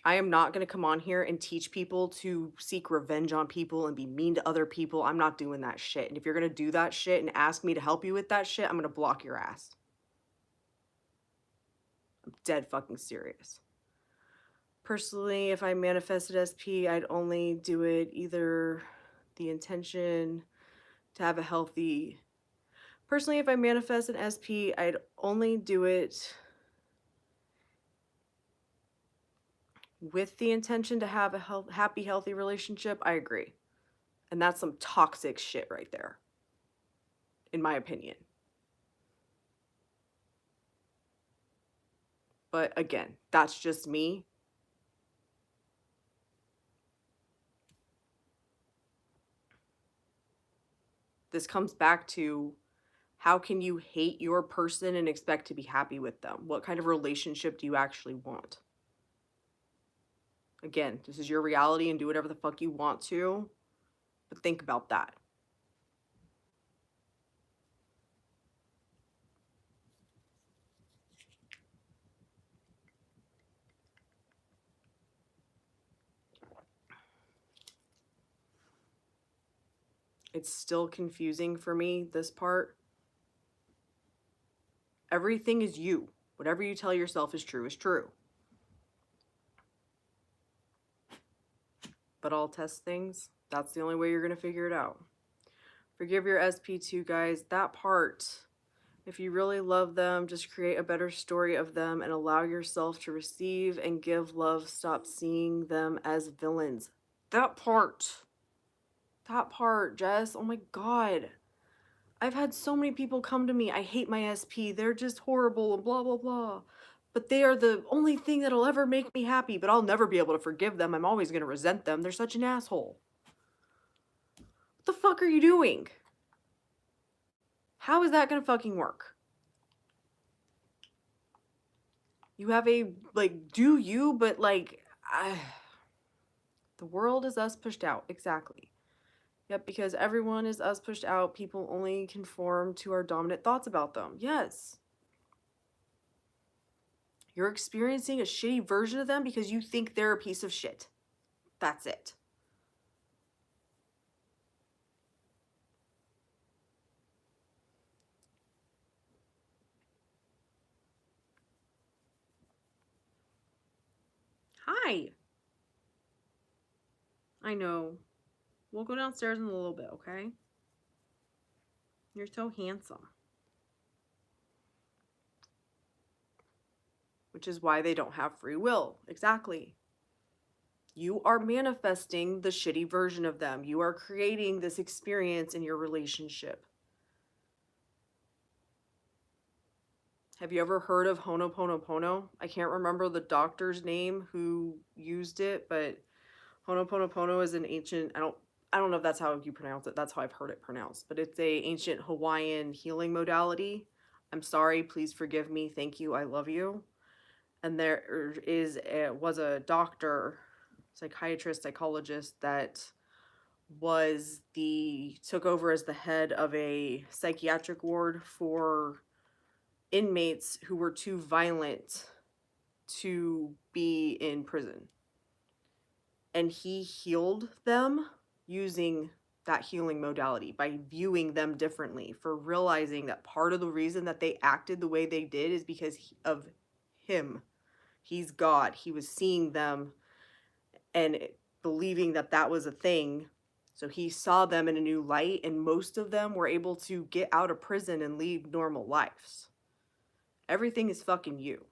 I am not going to come on here and teach people to seek revenge on people and be mean to other people. I'm not doing that shit. And if you're going to do that shit and ask me to help you with that shit, I'm going to block your ass. I'm dead fucking serious. Personally, if I manifested SP, I'd only do it either the intention to have a healthy. Personally, if I manifest an SP, I'd only do it with the intention to have a happy, healthy relationship. I agree. And that's some toxic shit right there, in my opinion. But again, that's just me. This comes back to, how can you hate your person and expect to be happy with them? What kind of relationship do you actually want? Again, this is your reality and do whatever the fuck you want to, but think about that. It's still confusing for me, this part. Everything is you. Whatever you tell yourself is true is true. But all test things, that's the only way you're going to figure it out. Forgive your SP2, guys. That part, if you really love them, just create a better story of them and allow yourself to receive and give love. Stop seeing them as villains. That part, Jess. Oh my God. I've had so many people come to me. I hate my SP. They're just horrible and blah, blah, blah. But they are the only thing that'll ever make me happy. But I'll never be able to forgive them. I'm always going to resent them. They're such an asshole. What the fuck are you doing? How is that going to fucking work? You have a, like, do you, but like, the world is us pushed out. Exactly. Yep, because everyone is us pushed out. People only conform to our dominant thoughts about them. Yes. You're experiencing a shitty version of them because you think they're a piece of shit. That's it. Hi. I know. We'll go downstairs in a little bit, okay? You're so handsome. Which is why they don't have free will. Exactly. You are manifesting the shitty version of them. You are creating this experience in your relationship. Have you ever heard of Ho'oponopono? I can't remember the doctor's name who used it, but Ho'oponopono is an ancient, I don't know if that's how you pronounce it. That's how I've heard it pronounced, but it's a ancient Hawaiian healing modality. I'm sorry, please forgive me. Thank you. I love you. And there was a doctor, psychiatrist, psychologist that took over as the head of a psychiatric ward for inmates who were too violent to be in prison. And he healed them using that healing modality by viewing them differently, for realizing that part of the reason that they acted the way they did is because of him. He's God. He was seeing them and believing that that was a thing. So he saw them in a new light, and most of them were able to get out of prison and lead normal lives. Everything is fucking you.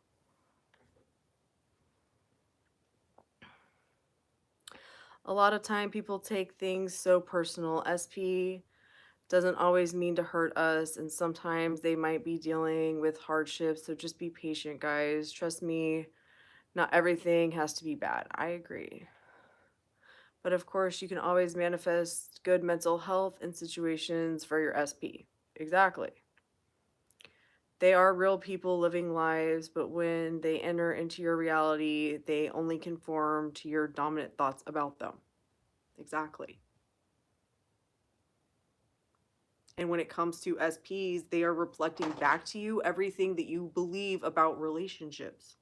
A lot of time people take things so personal. SP doesn't always mean to hurt us, and sometimes they might be dealing with hardships, so just be patient, guys. Trust me, not everything has to be bad. I agree. But of course, you can always manifest good mental health in situations for your SP. Exactly. They are real people living lives, but when they enter into your reality, they only conform to your dominant thoughts about them. Exactly. And when it comes to SPs, they are reflecting back to you everything that you believe about relationships.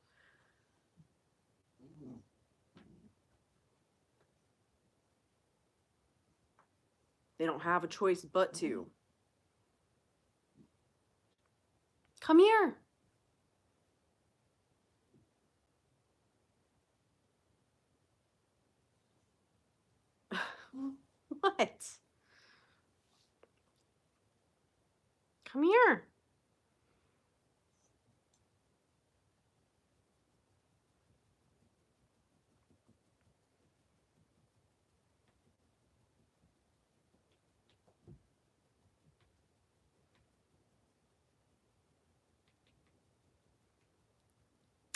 They don't have a choice but to. Come here. What? Come here.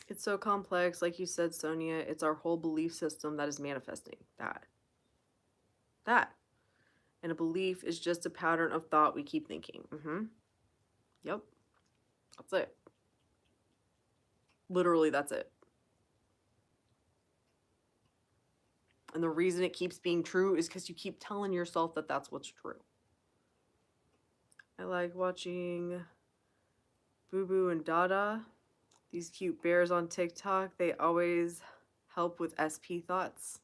It's so complex, like you said, Sonia. It's our whole belief system that is manifesting that. And a belief is just a pattern of thought we keep thinking. Yep. That's it. Literally, that's it. And the reason it keeps being true is because you keep telling yourself that that's what's true. I like watching Boo Boo and Dada, these cute bears on TikTok. They always help with SP thoughts.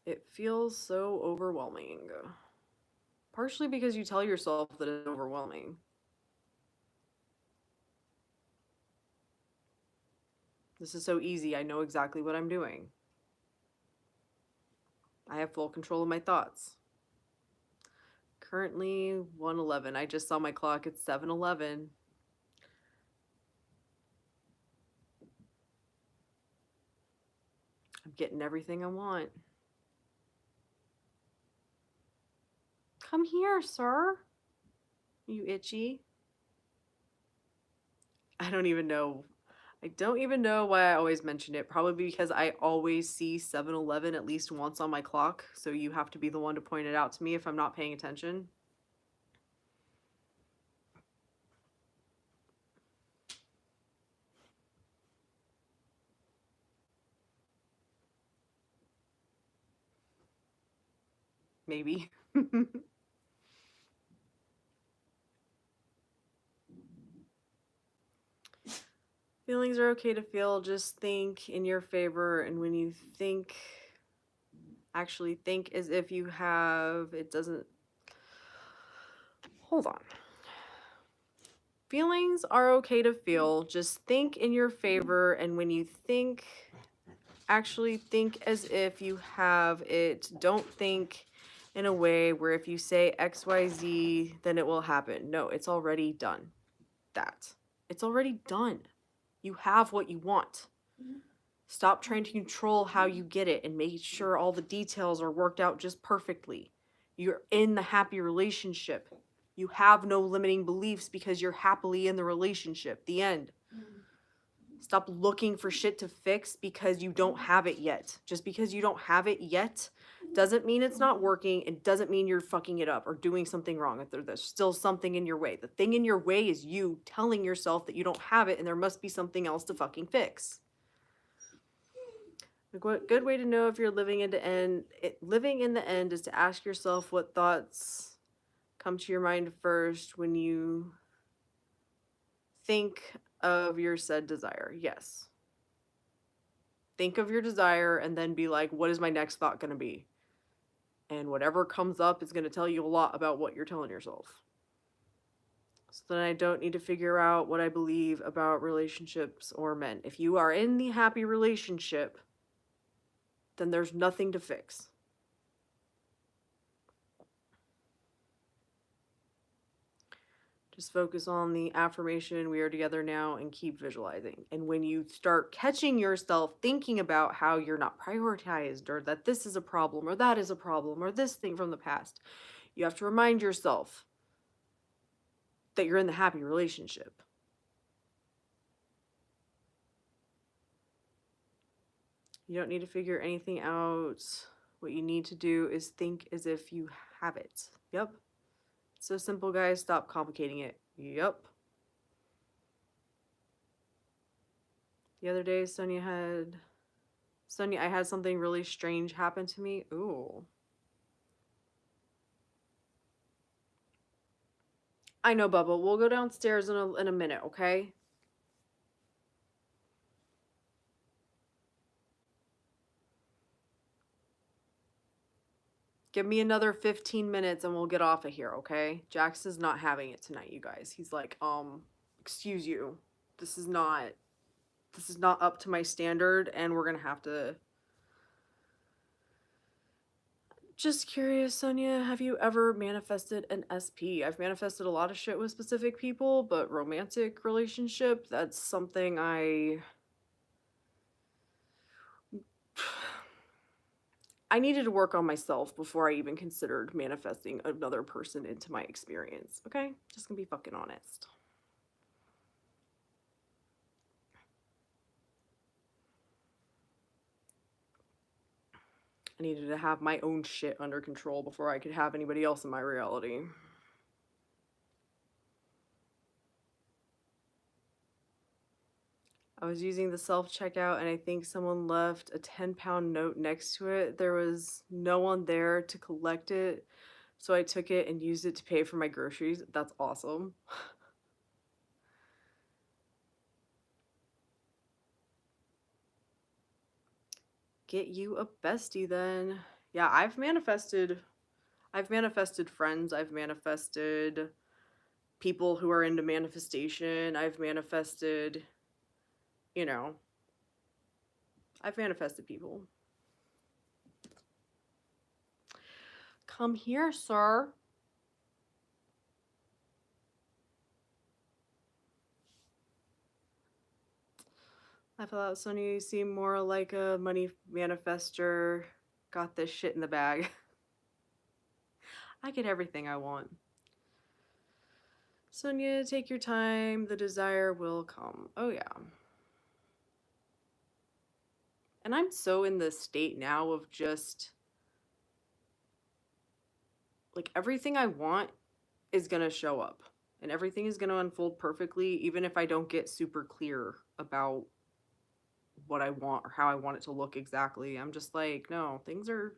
It feels so overwhelming. Partially because you tell yourself that it's overwhelming. This is so easy. I know exactly what I'm doing. I have full control of my thoughts. Currently 1:11. I just saw my clock. It's 7:11. I'm getting everything I want. Come here, sir. You itchy. I don't even know. I don't even know why I always mention it. Probably because I always see 7:11 at least once on my clock. So you have to be the one to point it out to me if I'm not paying attention. Maybe. Feelings are okay to feel. Just think in your favor. And when you think, actually think as if you have, it doesn't. Hold on. Feelings are okay to feel. Just think in your favor. And when you think, actually think as if you have it. Don't think in a way where if you say XYZ, then it will happen. No, it's already done. That. It's already done. You have what you want. Stop trying to control how you get it and make sure all the details are worked out just perfectly. You're in the happy relationship. You have no limiting beliefs because you're happily in the relationship. The end. Stop looking for shit to fix because you don't have it yet. Just because you don't have it yet doesn't mean it's not working. It doesn't mean you're fucking it up or doing something wrong. There's still something in your way. The thing in your way is you telling yourself that you don't have it and there must be something else to fucking fix. A good way to know if you're living in the end is to ask yourself what thoughts come to your mind first when you think of your said desire. Yes. Think of your desire and then be like, what is my next thought going to be? And whatever comes up is going to tell you a lot about what you're telling yourself. So then I don't need to figure out what I believe about relationships or men. If you are in the happy relationship, then there's nothing to fix. Just focus on the affirmation, we are together now, and keep visualizing. And when you start catching yourself thinking about how you're not prioritized, or that this is a problem, or that is a problem, or this thing from the past, you have to remind yourself that you're in the happy relationship. You don't need to figure anything out. What you need to do is think as if you have it. Yep. It's so simple, guys. Stop complicating it. Yep. The other day, Sonia, I had something really strange happen to me. Ooh. I know, Bubba. We'll go downstairs in a minute, okay? Give me another 15 minutes and we'll get off of here, okay? Jax is not having it tonight, you guys. He's like, excuse you. This is not up to my standard and we're gonna have to. Just curious, Sonia, have you ever manifested an SP? I've manifested a lot of shit with specific people, but romantic relationship, that's something I needed to work on myself before I even considered manifesting another person into my experience, okay? Just gonna be fucking honest. I needed to have my own shit under control before I could have anybody else in my reality. I was using the self-checkout and I think someone left a 10-pound note next to it. There was no one there to collect it, so I took it and used it to pay for my groceries. That's awesome. Get you a bestie then. Yeah, I've manifested friends, I've manifested people who are into manifestation, I've manifested, you know, I've manifested people. Come here, sir. I thought Sonia, you seem more like a money manifester. Got this shit in the bag. I get everything I want. Sonia, take your time. The desire will come. Oh, yeah. And I'm so in the state now of just like everything I want is going to show up and everything is going to unfold perfectly, even if I don't get super clear about what I want or how I want it to look exactly. I'm just like, no, things are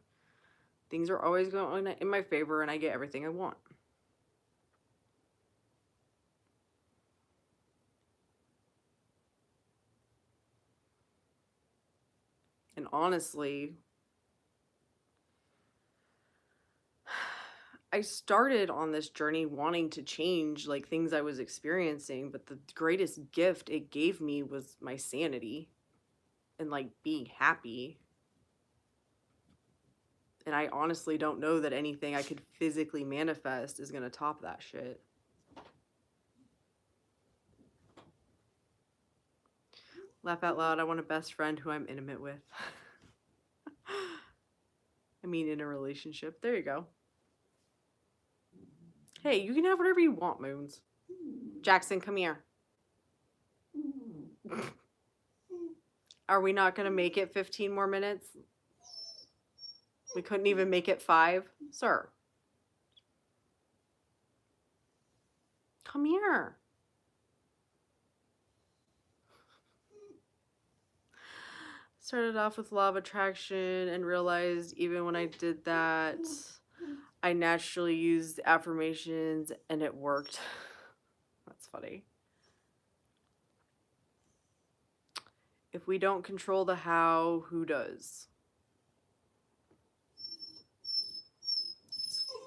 always going in my favor and I get everything I want. And honestly, I started on this journey wanting to change like things I was experiencing, but the greatest gift it gave me was my sanity and like being happy. And I honestly don't know that anything I could physically manifest is going to top that shit. Laugh out loud. I want a best friend who I'm intimate with. I mean, in a relationship. There you go. Hey, you can have whatever you want, Moons. Jackson, come here. Are we not going to make it 15 more minutes? We couldn't even make it 5? Sir. Come here. Started off with law of attraction and realized even when I did that, I naturally used affirmations and it worked. That's funny. If we don't control the how, who does?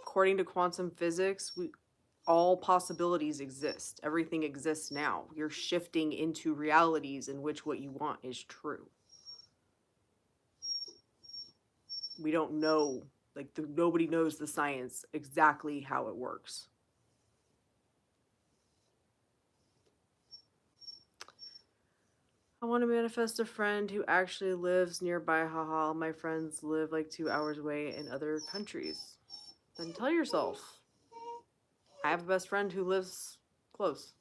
According to quantum physics, all possibilities exist. Everything exists now. You're shifting into realities in which what you want is true. We don't know, like nobody knows the science exactly how it works. I want to manifest a friend who actually lives nearby. Haha, my friends live like 2 hours away in other countries. Then tell yourself, I have a best friend who lives close.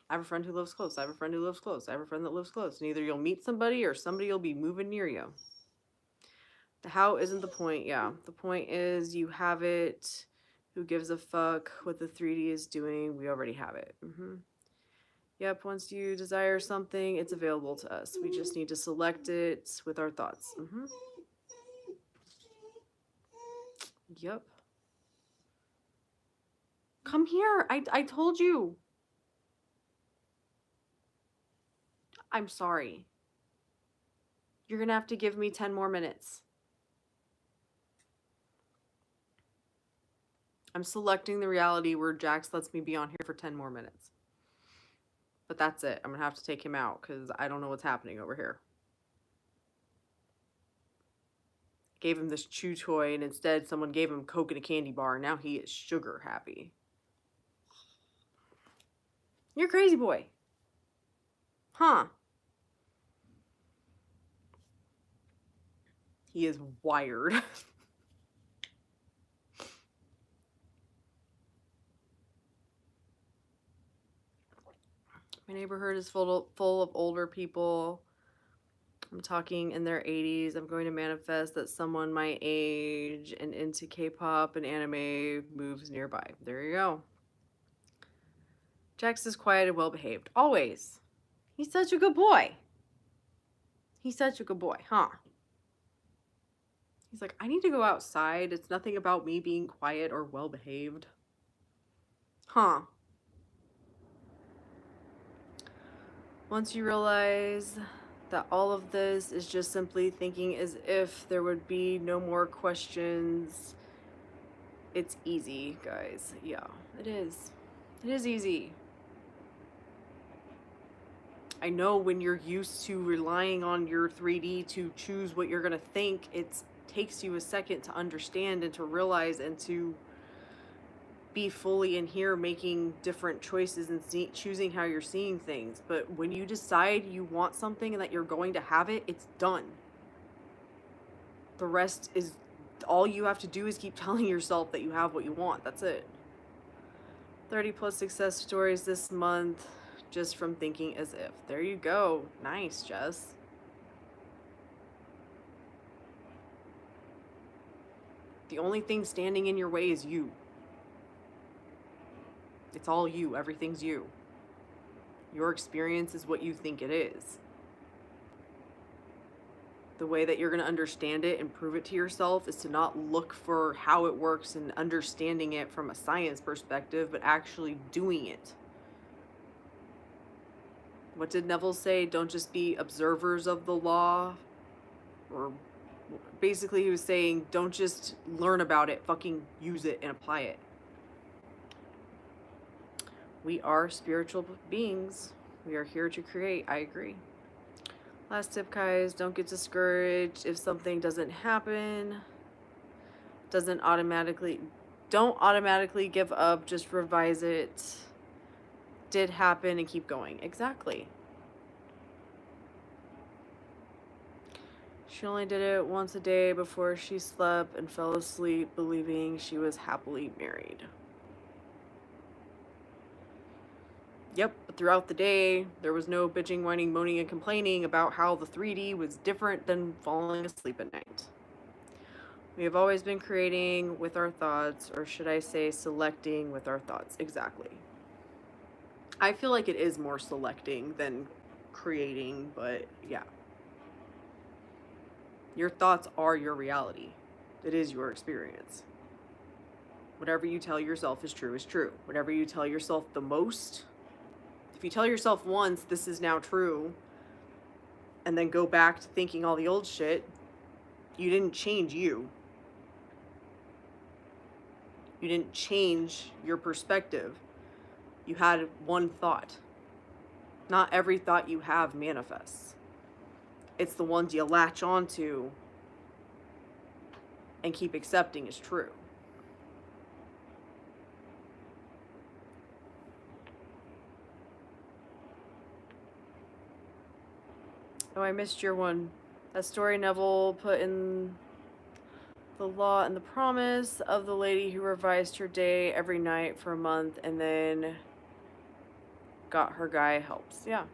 I have a friend who lives close. I have a friend who lives close. I have a friend that lives close. And either you'll meet somebody or somebody will be moving near you. The how isn't the point. Yeah. The point is you have it. Who gives a fuck what the 3D is doing? We already have it. Yep, once you desire something, it's available to us. We just need to select it with our thoughts. Yep. Come here. I told you. I'm sorry. You're going to have to give me 10 more minutes. I'm selecting the reality where Jax lets me be on here for 10 more minutes. But that's it. I'm going to have to take him out because I don't know what's happening over here. Gave him this chew toy and instead someone gave him Coke and a candy bar. And now he is sugar happy. You're crazy boy. Huh. He is wired. My neighborhood is full of older people. I'm talking in their 80s. I'm going to manifest that someone my age and into K-pop and anime moves nearby. There you go. Jax is quiet and well behaved. Always. He's such a good boy. He's such a good boy, huh? He's like, I need to go outside. It's nothing about me being quiet or well behaved. Huh. Once you realize That all of this is just simply thinking as if there would be no more questions. It's easy, guys. Yeah, it is. It is easy. I know when you're used to relying on your 3D to choose what you're going to think, it takes you a second to understand and to realize and to be fully in here making different choices and choosing how you're seeing things. But when you decide you want something and that you're going to have it, it's done. The rest is all you have to do is keep telling yourself that you have what you want. That's it. 30 plus success stories this month just from thinking as if. There you go. Nice, Jess. The only thing standing in your way is you. It's all you. Everything's you. Your experience is what you think it is. The way that you're going to understand it and prove it to yourself is to not look for how it works and understanding it from a science perspective, but actually doing it. What did Neville say? Don't just be observers of the law. Or basically he was saying, don't just learn about it, fucking use it and apply it. We are spiritual beings. We are here to create. I agree. Last tip, guys, don't get discouraged if something doesn't happen. Don't automatically give up, just revise it. Did happen and keep going. Exactly. She only did it once a day before she slept and fell asleep believing she was happily married. Yep, but throughout the day, there was no bitching, whining, moaning, and complaining about how the 3D was different than falling asleep at night. We have always been creating with our thoughts, or should I say selecting with our thoughts. Exactly. I feel like it is more selecting than creating, but yeah. Your thoughts are your reality. It is your experience. Whatever you tell yourself is true is true. Whatever you tell yourself the most, if you tell yourself once, this is now true, and then go back to thinking all the old shit, you didn't change you. You didn't change your perspective. You had one thought. Not every thought you have manifests. It's the ones you latch onto and keep accepting as true. Oh, I missed your one. That story Neville put in the law and the promise of the lady who revised her day every night for a month and then got her guy helps. Yeah.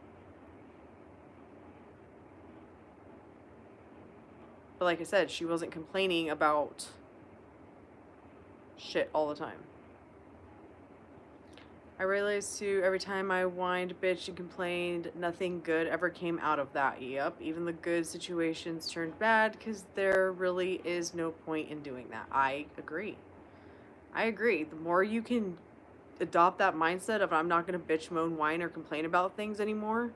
But like I said, she wasn't complaining about shit all the time. I realized too, every time I whined, bitched, and complained, nothing good ever came out of that. Yep, even the good situations turned bad because there really is no point in doing that. I agree. I agree. The more you can adopt that mindset of I'm not going to bitch, moan, whine, or complain about things anymore.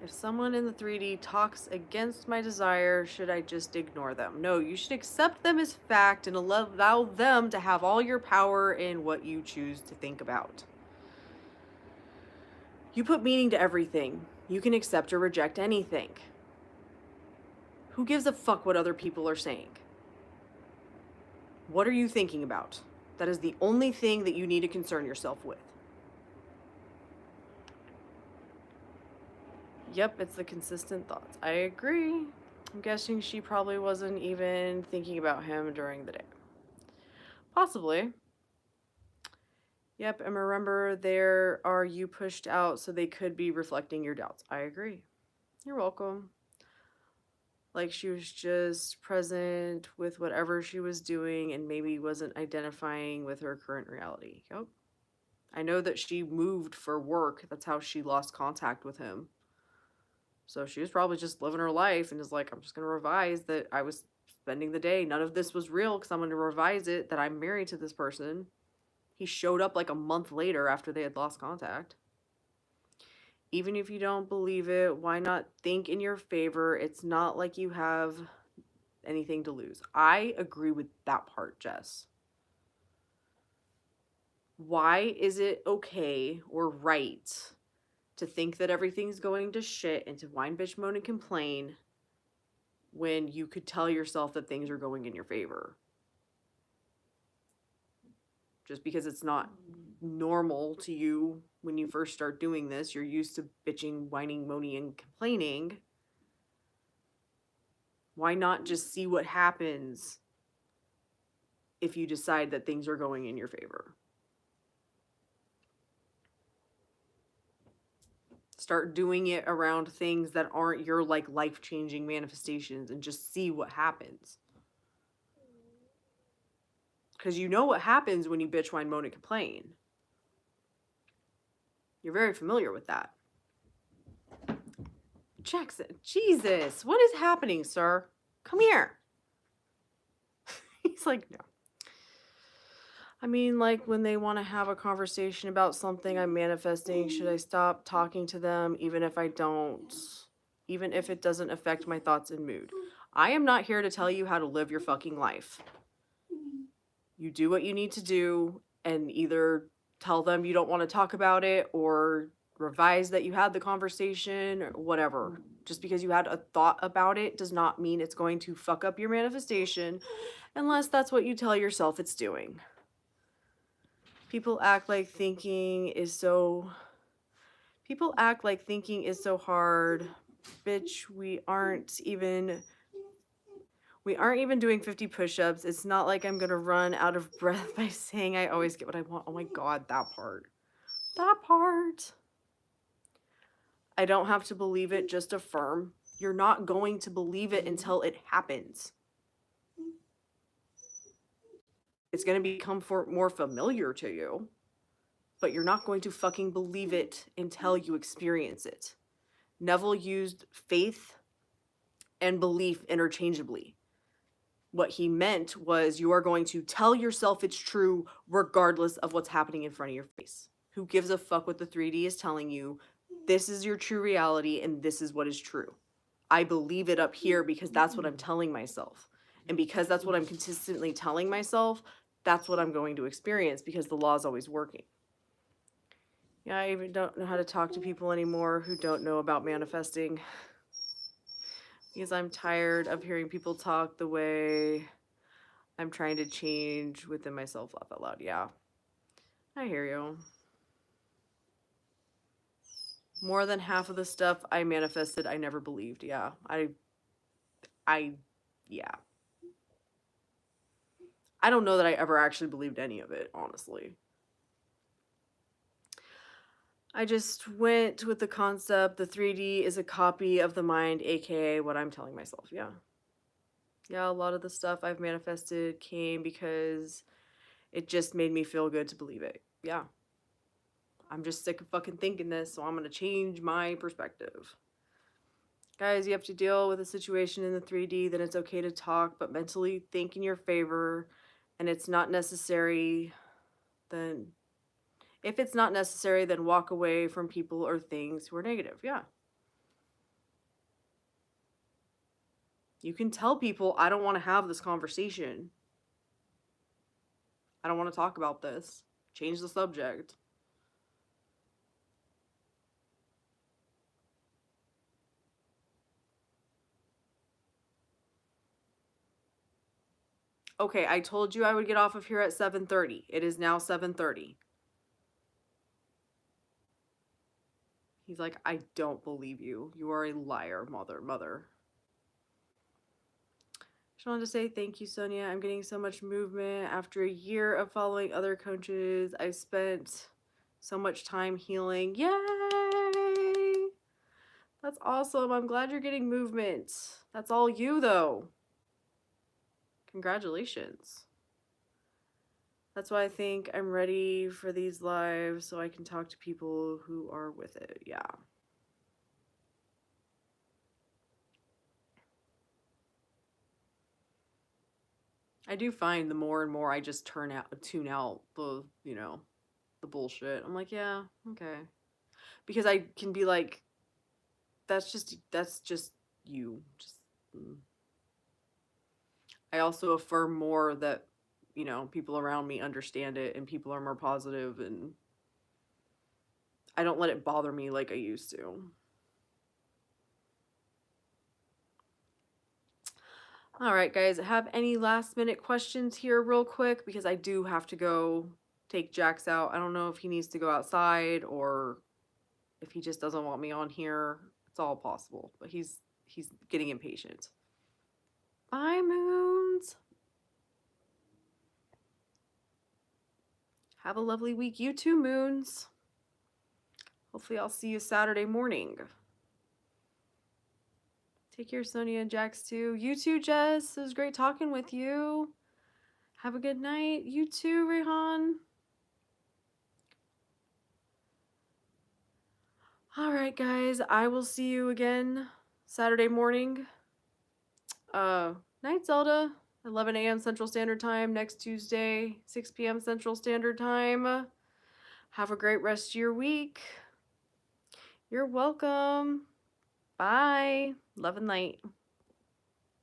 If someone in the 3D talks against my desire, should I just ignore them? No, you should accept them as fact and allow them to have all your power in what you choose to think about. You put meaning to everything. You can accept or reject anything. Who gives a fuck what other people are saying? What are you thinking about? That is the only thing that you need to concern yourself with. Yep, it's the consistent thoughts. I agree. I'm guessing she probably wasn't even thinking about him during the day. Possibly. Yep, and remember, there are you pushed out, so they could be reflecting your doubts. I agree. You're welcome. Like she was just present with whatever she was doing and maybe wasn't identifying with her current reality. Yep. I know that she moved for work. That's how she lost contact with him. So she was probably just living her life and is like, I'm just going to revise that I was spending the day. None of this was real because I'm going to revise it that I'm married to this person. He showed up like a month later after they had lost contact. Even if you don't believe it, why not think in your favor? It's not like you have anything to lose. I agree with that part, Jess. Why is it okay or right to think that everything's going to shit and to whine, bitch, moan, and complain when you could tell yourself that things are going in your favor? Just because it's not normal to you when you first start doing this, you're used to bitching, whining, moaning, and complaining. Why not just see what happens if you decide that things are going in your favor? Start doing it around things that aren't your like life-changing manifestations and just see what happens. Because you know what happens when you bitch, whine, moan, and complain. You're very familiar with that. Jackson, Jesus, what is happening, sir? Come here. He's like, no. I mean, like when they want to have a conversation about something I'm manifesting, should I stop talking to them even if I don't, even if it doesn't affect my thoughts and mood? I am not here to tell you how to live your fucking life. You do what you need to do and either tell them you don't want to talk about it or revise that you had the conversation or whatever. Just because you had a thought about it does not mean it's going to fuck up your manifestation unless that's what you tell yourself it's doing. People act like thinking is so hard. Bitch, we aren't even doing 50 push-ups. It's not like I'm gonna run out of breath by saying I always get what I want. Oh my god, that part. That part. I don't have to believe it, just affirm. You're not going to believe it until it happens. It's gonna become more familiar to you, but you're not going to fucking believe it until you experience it. Neville used faith and belief interchangeably. What he meant was you are going to tell yourself it's true regardless of what's happening in front of your face. Who gives a fuck what the 3D is telling you? This is your true reality and this is what is true. I believe it up here because that's what I'm telling myself. And because that's what I'm consistently telling myself, that's what I'm going to experience because the law is always working. Yeah, I even don't know how to talk to people anymore who don't know about manifesting. Because I'm tired of hearing people talk the way I'm trying to change within myself. Laugh out loud. Yeah, I hear you. More than half of the stuff I manifested, I never believed. Yeah, yeah. I don't know that I ever actually believed any of it, honestly. I just went with the concept the 3D is a copy of the mind, aka what I'm telling myself. Yeah. Yeah, a lot of the stuff I've manifested came because it just made me feel good to believe it. Yeah. I'm just sick of fucking thinking this, so I'm gonna change my perspective. Guys, you have to deal with a situation in the 3D, then it's okay to talk, but mentally think in your favor, and it's not necessary, then if it's not necessary, then walk away from people or things who are negative. Yeah. You can tell people, I don't want to have this conversation. I don't want to talk about this. Change the subject. Okay, I told you I would get off of here at 7:30. It is now 7:30. He's like, I don't believe you. You are a liar, mother. Just wanted to say thank you, Sonia. I'm getting so much movement. After a year of following other coaches, I spent so much time healing. Yay! That's awesome. I'm glad you're getting movement. That's all you, though. Congratulations. That's why I think I'm ready for these lives so I can talk to people who are with it. Yeah. I do find the more and more I just tune out the, the bullshit. I'm like, yeah, okay. because I can be like, that's just you. Just I also affirm more that, you know, people around me understand it and people are more positive, and I don't let it bother me like I used to. All right, guys, have any last minute questions here real quick, because I do have to go take Jax out. I don't know if he needs to go outside or if he just doesn't want me on here. It's all possible, but he's getting impatient. Bye, Moons. Have a lovely week. You too, Moons. Hopefully I'll see you Saturday morning. Take care, Sonia and Jax too. You too, Jess. It was great talking with you. Have a good night. You too, Rehan. All right, guys. I will see you again Saturday morning. Night, Zelda. 11 a.m. Central Standard Time next Tuesday, 6 p.m. Central Standard Time. Have a great rest of your week. You're welcome. Bye. Love and light.